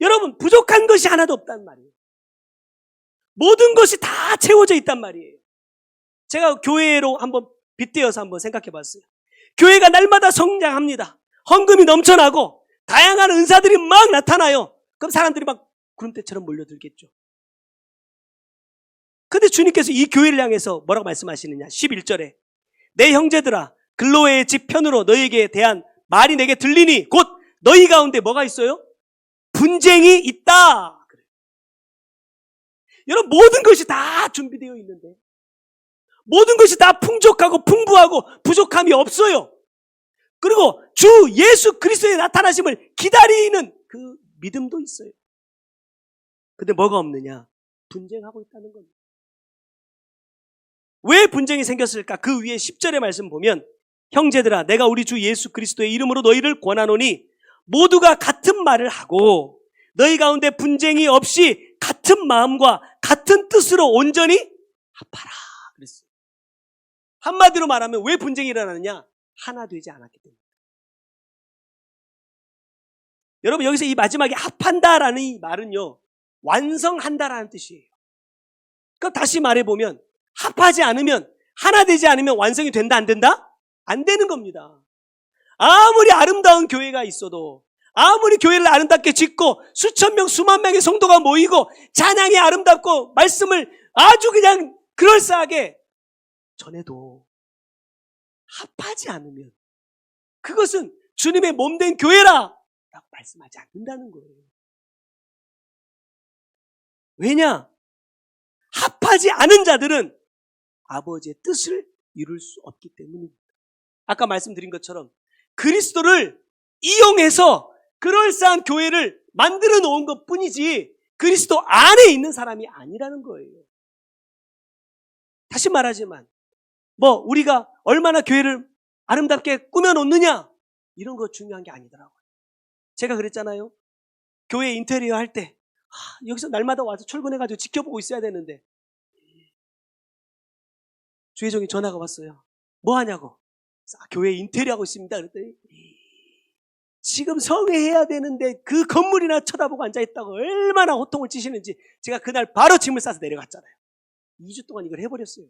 여러분 부족한 것이 하나도 없단 말이에요. 모든 것이 다 채워져 있단 말이에요. 제가 교회로 한번 빗대어서 한번 생각해 봤어요. 교회가 날마다 성장합니다. 헌금이 넘쳐나고 다양한 은사들이 막 나타나요. 그럼 사람들이 막 구름대처럼 몰려들겠죠. 근데 주님께서 이 교회를 향해서 뭐라고 말씀하시느냐? 11절에 내 형제들아 글로웨의 집 편으로 너희에게 대한 말이 내게 들리니 곧 너희 가운데 뭐가 있어요? 분쟁이 있다. 여러분 모든 것이 다 준비되어 있는데 모든 것이 다 풍족하고 풍부하고 부족함이 없어요. 그리고 주 예수 그리스도의 나타나심을 기다리는 그 믿음도 있어요. 근데 뭐가 없느냐? 분쟁하고 있다는 겁니다. 왜 분쟁이 생겼을까? 그 위에 10절의 말씀 보면 형제들아 내가 우리 주 예수 그리스도의 이름으로 너희를 권하노니 모두가 같은 말을 하고 너희 가운데 분쟁이 없이 같은 마음과 같은 뜻으로 온전히 합하라 그랬어요. 한마디로 말하면 왜 분쟁이 일어나느냐? 하나 되지 않았기 때문에. 여러분 여기서 이 마지막에 합한다라는 이 말은요 완성한다라는 뜻이에요. 그럼 다시 말해보면 합하지 않으면 하나 되지 않으면 완성이 된다 안 된다? 안 되는 겁니다. 아무리 아름다운 교회가 있어도 아무리 교회를 아름답게 짓고 수천 명 수만 명의 성도가 모이고 찬양이 아름답고 말씀을 아주 그냥 그럴싸하게 전해도 합하지 않으면 그것은 주님의 몸된 교회라 라고 말씀하지 않는다는 거예요. 왜냐? 합하지 않은 자들은 아버지의 뜻을 이룰 수 없기 때문입니다. 아까 말씀드린 것처럼 그리스도를 이용해서 그럴싸한 교회를 만들어 놓은 것 뿐이지 그리스도 안에 있는 사람이 아니라는 거예요. 다시 말하지만 우리가 얼마나 교회를 아름답게 꾸며놓느냐 이런 거 중요한 게 아니더라고요. 제가 그랬잖아요. 교회 인테리어 할 때 여기서 날마다 와서 출근해가지고 지켜보고 있어야 되는데 주혜정이 전화가 왔어요. 뭐 하냐고. 교회 인테리어 하고 있습니다. 그랬더니 지금 성회해야 되는데 그 건물이나 쳐다보고 앉아있다고 얼마나 호통을 치시는지 제가 그날 바로 짐을 싸서 내려갔잖아요. 2주 동안 이걸 해버렸어요.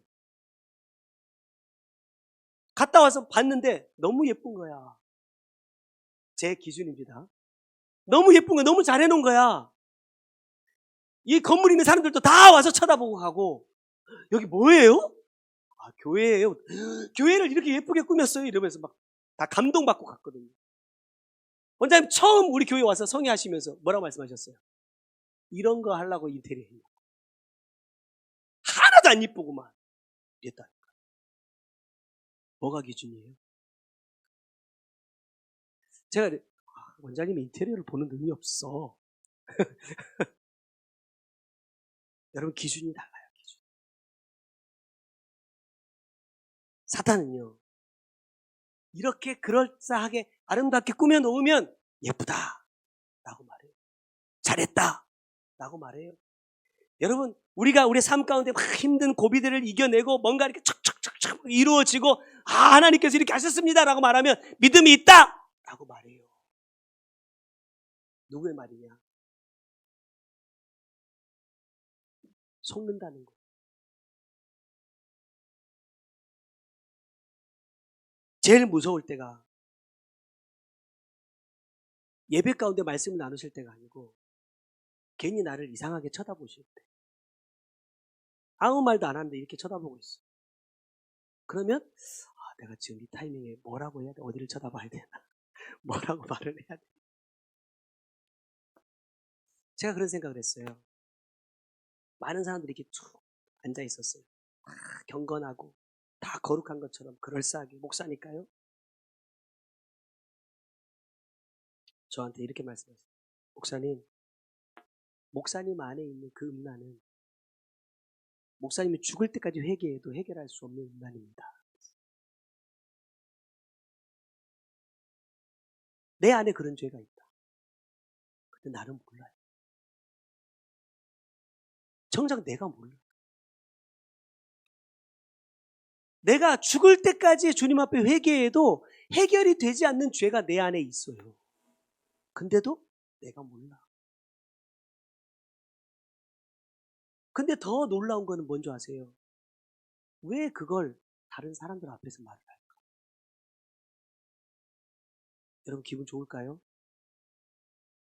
갔다 와서 봤는데 너무 예쁜 거야. 제 기준입니다. 너무 예쁜 거야. 너무 잘해놓은 거야. 이 건물 있는 사람들도 다 와서 쳐다보고 가고 여기 뭐예요? 교회예요. 교회를 이렇게 예쁘게 꾸몄어요. 이러면서 막 다 감동받고 갔거든요. 원장님 처음 우리 교회 와서 성회하시면서 뭐라고 말씀하셨어요? 이런 거 하려고 인테리어 했냐. 하나도 안 이쁘구만. 이랬다니까. 뭐가 기준이에요? 제가 원장님 인테리어를 보는 눈이 없어. 여러분 기준이 달라요. 기준. 사탄은요. 이렇게 그럴싸하게 아름답게 꾸며놓으면 예쁘다 라고 말해요. 잘했다 라고 말해요. 여러분 우리가 우리 삶 가운데 막 힘든 고비들을 이겨내고 뭔가 이렇게 척척척척 이루어지고 하나님께서 이렇게 하셨습니다 라고 말하면 믿음이 있다 라고 말해요. 누구의 말이냐? 속는다는 거. 제일 무서울 때가 예배 가운데 말씀을 나누실 때가 아니고 괜히 나를 이상하게 쳐다보실 때. 아무 말도 안 하는데 이렇게 쳐다보고 있어. 그러면 내가 지금 이 타이밍에 뭐라고 해야 돼? 어디를 쳐다봐야 되나? 뭐라고 말을 해야 돼? 제가 그런 생각을 했어요. 많은 사람들이 이렇게 쭉 앉아 있었어요. 다 경건하고 다 거룩한 것처럼 그럴싸하게 목사니까요. 저한테 이렇게 말씀하셨어요. 목사님 안에 있는 그 음란은 목사님이 죽을 때까지 회개해도 해결할 수 없는 음란입니다. 내 안에 그런 죄가 있다. 근데 나는 몰라요. 정작 내가 몰라요. 내가 죽을 때까지 주님 앞에 회개해도 해결이 되지 않는 죄가 내 안에 있어요. 근데도 내가 몰라. 근데 더 놀라운 거는 뭔지 아세요? 왜 그걸 다른 사람들 앞에서 말을 할까? 여러분 기분 좋을까요?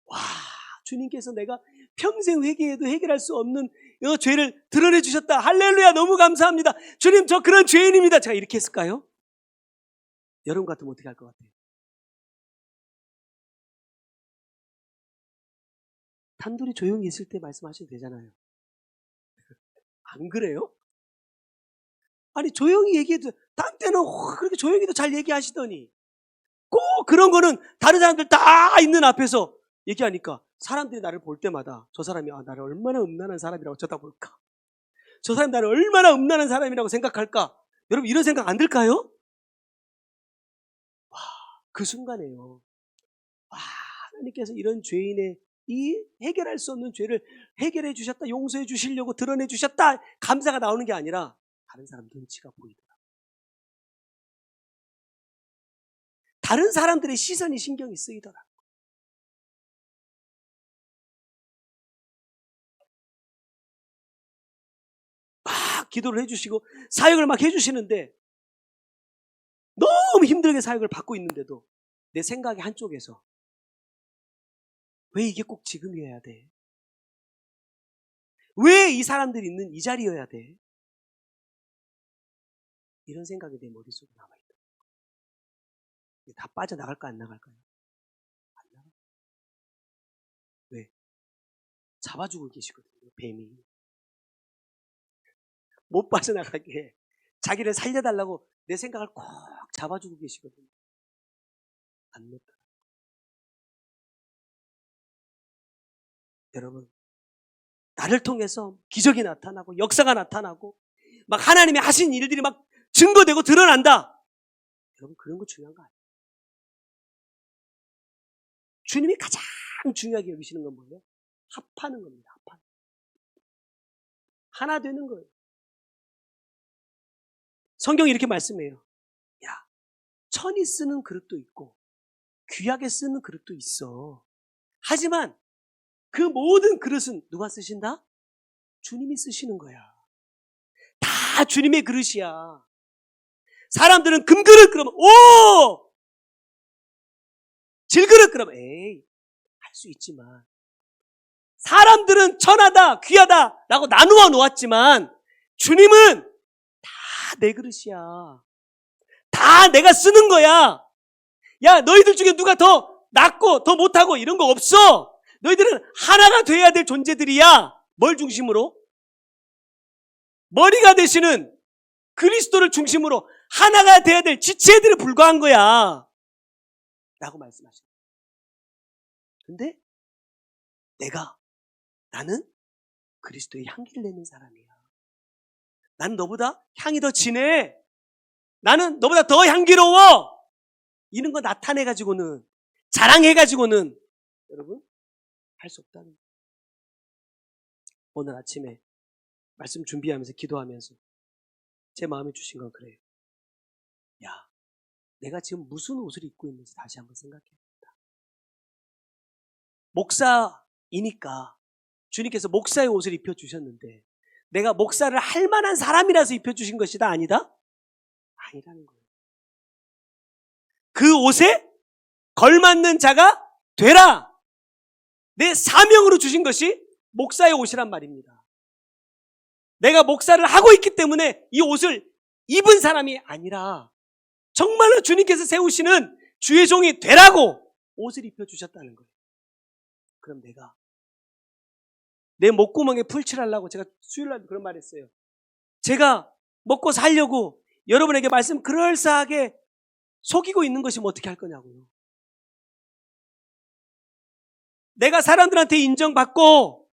와, 주님께서 내가 평생 회개해도 해결할 수 없는 이 죄를 드러내 주셨다. 할렐루야, 너무 감사합니다. 주님, 저 그런 죄인입니다. 제가 이렇게 했을까요? 여러분 같으면 어떻게 할 것 같아요? 단둘이 조용히 있을 때 말씀하셔도 되잖아요. 안 그래요? 아니, 조용히 얘기해도, 딴 때는 그렇게 조용히도 잘 얘기하시더니, 꼭 그런 거는 다른 사람들 다 있는 앞에서 얘기하니까 사람들이 나를 볼 때마다 저 사람이 나를 얼마나 음란한 사람이라고 쳐다볼까? 저 사람이 나를 얼마나 음란한 사람이라고 생각할까? 여러분 이런 생각 안 들까요? 와, 그 순간에요. 와, 하나님께서 이런 죄인의 이 해결할 수 없는 죄를 해결해 주셨다, 용서해 주시려고 드러내 주셨다, 감사가 나오는 게 아니라 다른 사람 눈치가 보이더라. 다른 사람들의 시선이 신경이 쓰이더라. 막 기도를 해주시고 사역을 막 해주시는데 너무 힘들게 사역을 받고 있는데도 내 생각의 한쪽에서 왜 이게 꼭 지금이어야 돼? 왜 이 사람들이 있는 이 자리여야 돼? 이런 생각이 내 머릿속에 남아있다. 다 빠져나갈까 안 나갈까요? 안 나가. 왜? 잡아주고 계시거든요. 뱀이. 못 빠져나가게 자기를 살려달라고 내 생각을 꼭 잡아주고 계시거든요. 안 놓다. 여러분, 나를 통해서 기적이 나타나고 역사가 나타나고 막 하나님이 하신 일들이 막 증거되고 드러난다. 여러분 그런 거 중요한 거 아니에요. 주님이 가장 중요하게 여기시는 건 뭐예요? 합하는 겁니다. 합하는. 하나 되는 거예요. 성경이 이렇게 말씀해요. 야, 천이 쓰는 그릇도 있고 귀하게 쓰는 그릇도 있어. 하지만 그 모든 그릇은 누가 쓰신다? 주님이 쓰시는 거야. 다 주님의 그릇이야. 사람들은 금그릇 그러면 오! 질그릇 그러면 에이, 할 수 있지만 사람들은 천하다, 귀하다 라고 나누어 놓았지만 주님은 다 내 그릇이야. 다 내가 쓰는 거야. 야, 너희들 중에 누가 더 낫고 더 못하고 이런 거 없어. 너희들은 하나가 돼야 될 존재들이야. 뭘 중심으로? 머리가 되시는 그리스도를 중심으로 하나가 돼야 될 지체들에 불과한 거야. 라고 말씀하십니다. 근데 나는 그리스도의 향기를 내는 사람이야. 나는 너보다 향이 더 진해. 나는 너보다 더 향기로워. 이런 거 나타내가지고는, 자랑해가지고는 여러분 할 수 없다는 거예요. 오늘 아침에 말씀 준비하면서 기도하면서 제 마음에 주신 건 그래요. 야, 내가 지금 무슨 옷을 입고 있는지 다시 한번 생각해봅니다. 목사이니까 주님께서 목사의 옷을 입혀주셨는데 내가 목사를 할 만한 사람이라서 입혀주신 것이다? 아니다? 아니라는 거예요. 그 옷에 걸맞는 자가 되라. 내 사명으로 주신 것이 목사의 옷이란 말입니다. 내가 목사를 하고 있기 때문에 이 옷을 입은 사람이 아니라 정말로 주님께서 세우시는 주의 종이 되라고 옷을 입혀주셨다는 거예요. 그럼 내가 내 목구멍에 풀칠하려고 제가 수요일날 그런 말 했어요. 제가 먹고 살려고 여러분에게 말씀 그럴싸하게 속이고 있는 것이면 어떻게 할 거냐고요. 내가 사람들한테 인정받고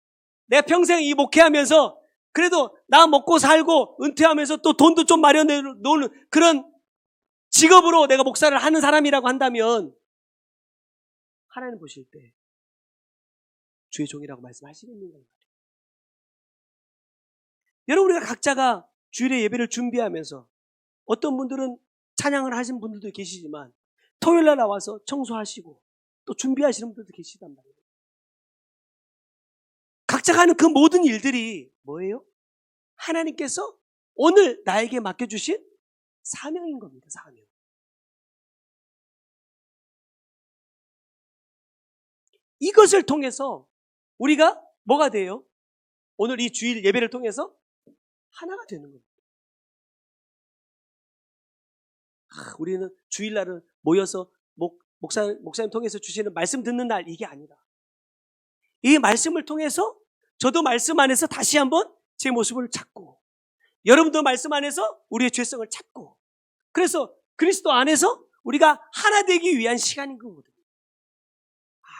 내가 평생 이 목회하면서 그래도 나 먹고 살고 은퇴하면서 또 돈도 좀 마련해 놓는 그런 직업으로 내가 목사를 하는 사람이라고 한다면 하나님 보실 때 주의 종이라고 말씀하시겠는가? 여러분, 우리가 각자가 주일의 예배를 준비하면서 어떤 분들은 찬양을 하신 분들도 계시지만 토요일날 나와서 청소하시고 또 준비하시는 분들도 계시단 말이에요. 각자가 하는 그 모든 일들이 뭐예요? 하나님께서 오늘 나에게 맡겨주신 사명인 겁니다. 사명. 이것을 통해서 우리가 뭐가 돼요? 오늘 이 주일 예배를 통해서 하나가 되는 겁니다. 우리는 주일날은 모여서 목사님 통해서 주시는 말씀 듣는 날 이게 아니라 이 말씀을 통해서 저도 말씀 안에서 다시 한번 제 모습을 찾고 여러분도 말씀 안에서 우리의 죄성을 찾고 그래서 그리스도 안에서 우리가 하나 되기 위한 시간인 거거든요.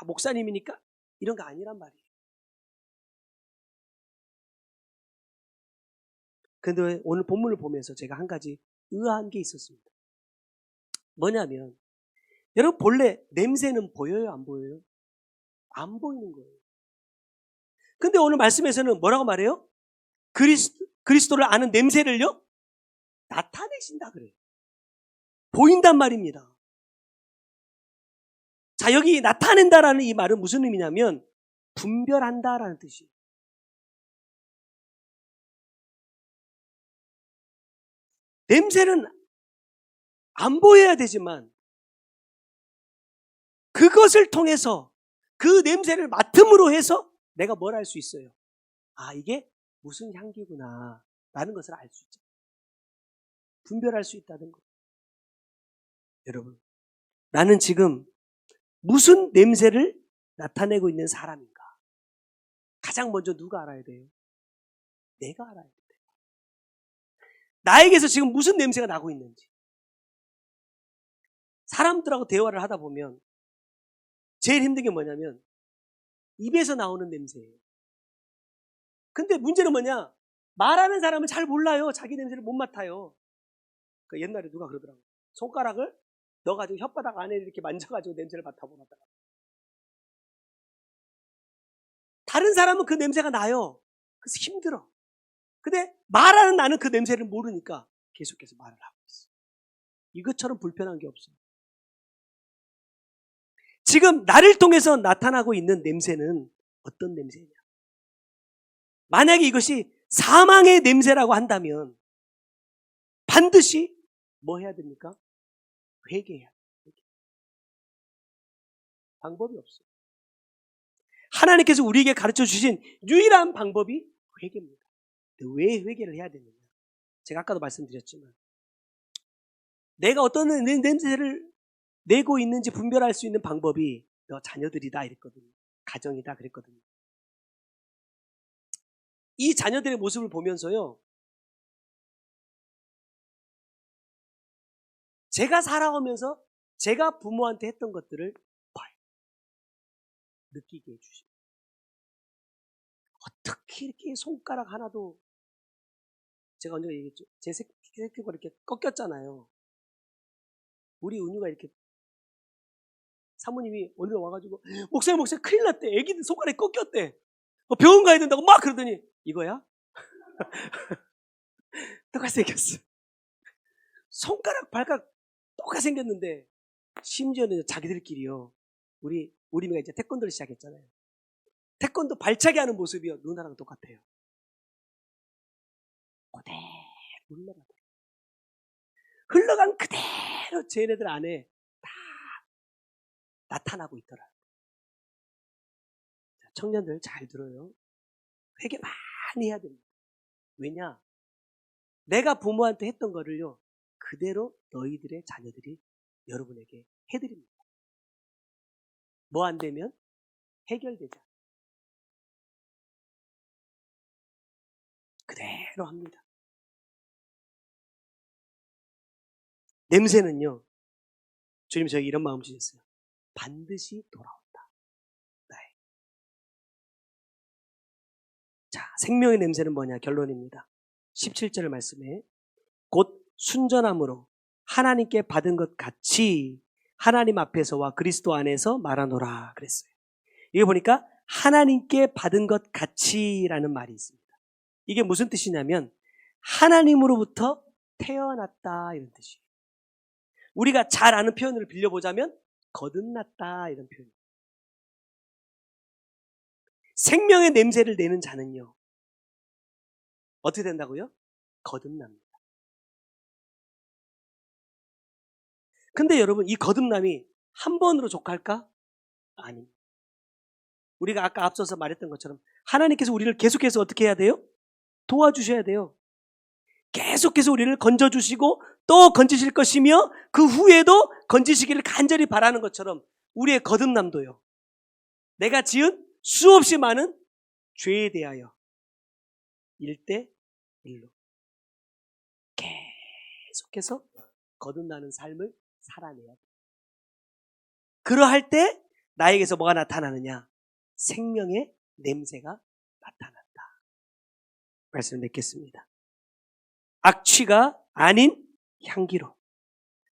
목사님이니까 이런 거 아니란 말이에요. 그런데 오늘 본문을 보면서 제가 한 가지 의아한 게 있었습니다. 뭐냐면 여러분 본래 냄새는 보여요? 안 보여요? 안 보이는 거예요. 근데 오늘 말씀에서는 뭐라고 말해요? 그리스도를 아는 냄새를요? 나타내신다 그래요. 보인단 말입니다. 자, 여기 나타낸다라는 이 말은 무슨 의미냐면 분별한다라는 뜻이에요. 냄새는 안 보여야 되지만 그것을 통해서 그 냄새를 맡음으로 해서 내가 뭘 알 수 있어요? 이게 무슨 향기구나 라는 것을 알 수 있죠. 분별할 수 있다는 것. 여러분, 나는 지금 무슨 냄새를 나타내고 있는 사람인가? 가장 먼저 누가 알아야 돼요? 내가 알아야 돼요. 나에게서 지금 무슨 냄새가 나고 있는지. 사람들하고 대화를 하다 보면 제일 힘든 게 뭐냐면 입에서 나오는 냄새예요. 근데 문제는 뭐냐? 말하는 사람은 잘 몰라요. 자기 냄새를 못 맡아요. 옛날에 누가 그러더라고요. 손가락을 넣어가지고 혓바닥 안에 이렇게 만져가지고 냄새를 맡아보라다가. 다른 사람은 그 냄새가 나요. 그래서 힘들어. 근데 말하는 나는 그 냄새를 모르니까 계속해서 말을 하고 있어. 이것처럼 불편한 게 없어요. 지금 나를 통해서 나타나고 있는 냄새는 어떤 냄새냐? 만약에 이것이 사망의 냄새라고 한다면 반드시 뭐 해야 됩니까? 회개해야 돼요. 방법이 없어요. 하나님께서 우리에게 가르쳐 주신 유일한 방법이 회개입니다. 왜 회개를 해야 되느냐? 제가 아까도 말씀드렸지만 내가 어떤 냄새를 내고 있는지 분별할 수 있는 방법이 너 자녀들이다 이랬거든요. 가정이다 그랬거든요. 이 자녀들의 모습을 보면서요. 제가 살아오면서 제가 부모한테 했던 것들을 봐요. 느끼게 해주십니다. 어떻게 이렇게 손가락 하나도 제가 언제 얘기했죠? 제 새끼가 이렇게 꺾였잖아요. 우리 은유가 이렇게 사모님이 오늘 와가지고 목사님 큰일 났대. 애기들 손가락이 꺾였대. 병원 가야 된다고 막 그러더니 이거야? 똑같이 생겼어. 손가락 발가락 똑같이 생겼는데 심지어는 자기들끼리요. 우리가 이제 태권도를 시작했잖아요. 태권도 발차기 하는 모습이요. 누나랑 똑같아요. 그대로 흘러간 그대로 쟤네들 안에 다 나타나고 있더라. 청년들 잘 들어요. 회개 많이 해야 됩니다. 왜냐? 내가 부모한테 했던 거를요, 그대로 너희들의 자녀들이 여러분에게 해드립니다. 뭐 안 되면 해결되자. 그대로 합니다. 냄새는요, 주님 저에게 이런 마음 주셨어요. 반드시 돌아온다. 네. 자, 생명의 냄새는 뭐냐? 결론입니다. 17절 말씀에 곧 순전함으로 하나님께 받은 것 같이 하나님 앞에서와 그리스도 안에서 말하노라 그랬어요. 이게 보니까 하나님께 받은 것 같이라는 말이 있습니다. 이게 무슨 뜻이냐면 하나님으로부터 태어났다 이런 뜻이에요. 우리가 잘 아는 표현을 빌려보자면 거듭났다 이런 표현이에요. 생명의 냄새를 내는 자는요, 어떻게 된다고요? 거듭납니다. 근데 여러분, 이 거듭남이 한 번으로 족할까? 아닙니다. 우리가 아까 앞서서 말했던 것처럼 하나님께서 우리를 계속해서 어떻게 해야 돼요? 도와주셔야 돼요. 계속해서 우리를 건져주시고 또 건지실 것이며 그 후에도 건지시기를 간절히 바라는 것처럼 우리의 거듭남도요, 내가 지은 수없이 많은 죄에 대하여 1대1로 계속해서 거듭나는 삶을 살아내야 돼요. 그러할 때 나에게서 뭐가 나타나느냐? 생명의 냄새가 나타난다. 말씀을 맺겠습니다. 악취가 아닌 향기로,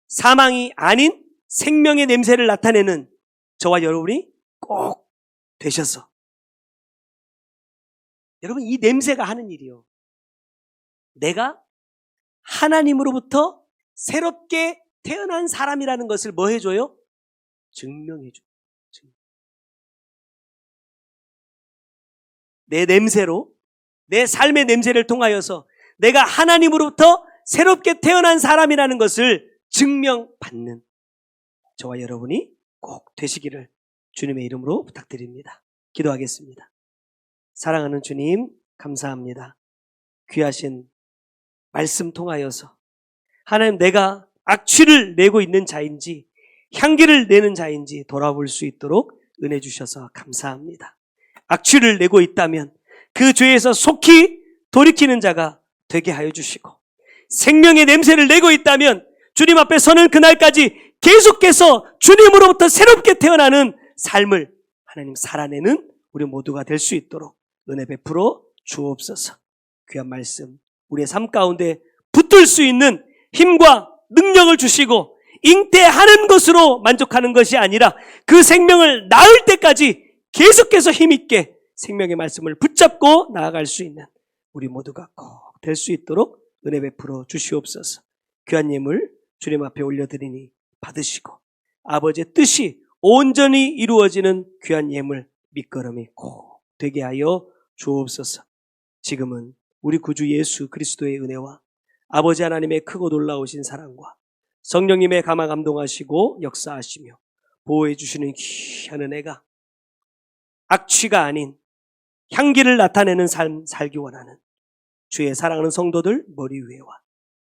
사망이 아닌 생명의 냄새를 나타내는 저와 여러분이 꼭 되셔서, 여러분 이 냄새가 하는 일이요, 내가 하나님으로부터 새롭게 태어난 사람이라는 것을 뭐 해줘요? 증명해줘요. 내 냄새로, 내 삶의 냄새를 통하여서 내가 하나님으로부터 새롭게 태어난 사람이라는 것을 증명받는 저와 여러분이 꼭 되시기를 주님의 이름으로 부탁드립니다. 기도하겠습니다. 사랑하는 주님, 감사합니다. 귀하신 말씀 통하여서 하나님, 내가 악취를 내고 있는 자인지 향기를 내는 자인지 돌아볼 수 있도록 은혜 주셔서 감사합니다. 악취를 내고 있다면 그 죄에서 속히 돌이키는 자가 되게 하여 주시고, 생명의 냄새를 내고 있다면 주님 앞에 서는 그날까지 계속해서 주님으로부터 새롭게 태어나는 삶을 하나님 살아내는 우리 모두가 될 수 있도록 은혜 베풀어 주옵소서. 귀한 말씀 우리의 삶 가운데 붙들 수 있는 힘과 능력을 주시고, 잉태하는 것으로 만족하는 것이 아니라 그 생명을 낳을 때까지 계속해서 힘있게 생명의 말씀을 붙잡고 나아갈 수 있는 우리 모두가 꼭 될 수 있도록 은혜 베풀어 주시옵소서. 귀한 예물 주님 앞에 올려드리니 받으시고 아버지의 뜻이 온전히 이루어지는 귀한 예물 밑거름이 꼭 되게 하여 주옵소서. 지금은 우리 구주 예수 그리스도의 은혜와 아버지 하나님의 크고 놀라우신 사랑과 성령님의 감화 감동하시고 역사하시며 보호해 주시는 귀한 은혜가 악취가 아닌 향기를 나타내는 삶 살기 원하는 주의 사랑하는 성도들 머리 위에와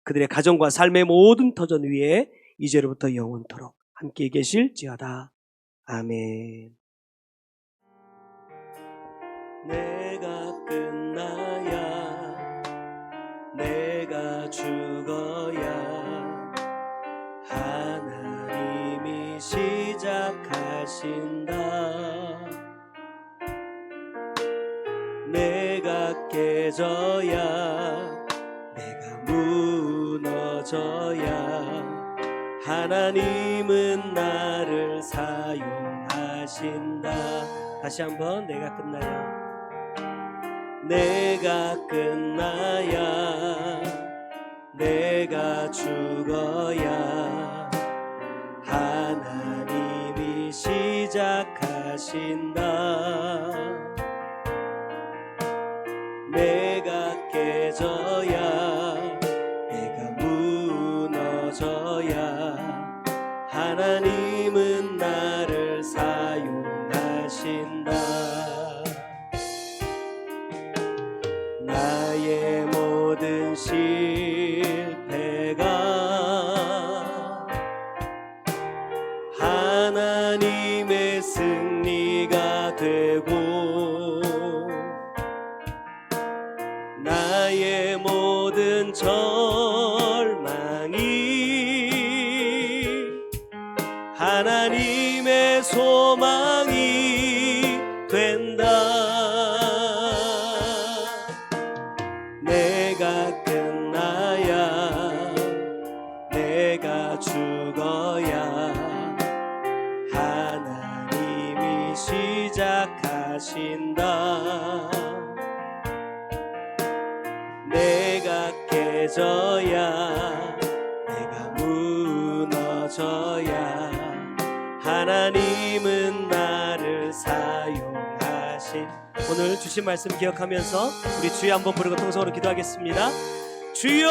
그들의 가정과 삶의 모든 터전 위에 이제로부터 영원토록 함께 계실지어다. 아멘. 내가 끝나야 내가 죽어야 하나님이 시작하신다. 내가 깨져야 내가 무너져야 하나님은 나를 사용하신다. 다시 한번 내가 끝나야 내가 끝나야 내가 죽어야 하나님이 시작하신다. 내가 깨져야 내가 무너져야 하나님은 나를 실패가 하나님의 승리가 되고 나의 모든 절망이 하나님의 소망이 된다. 내가 끝나야 내가 죽어야 하나님이 시작하신다. 내가 깨져야 내가 무너져야 하나님은 나를 사용하신. 오늘 주신 말씀 기억하면서 우리 주여 한번 부르고 통성으로 기도하겠습니다. 주여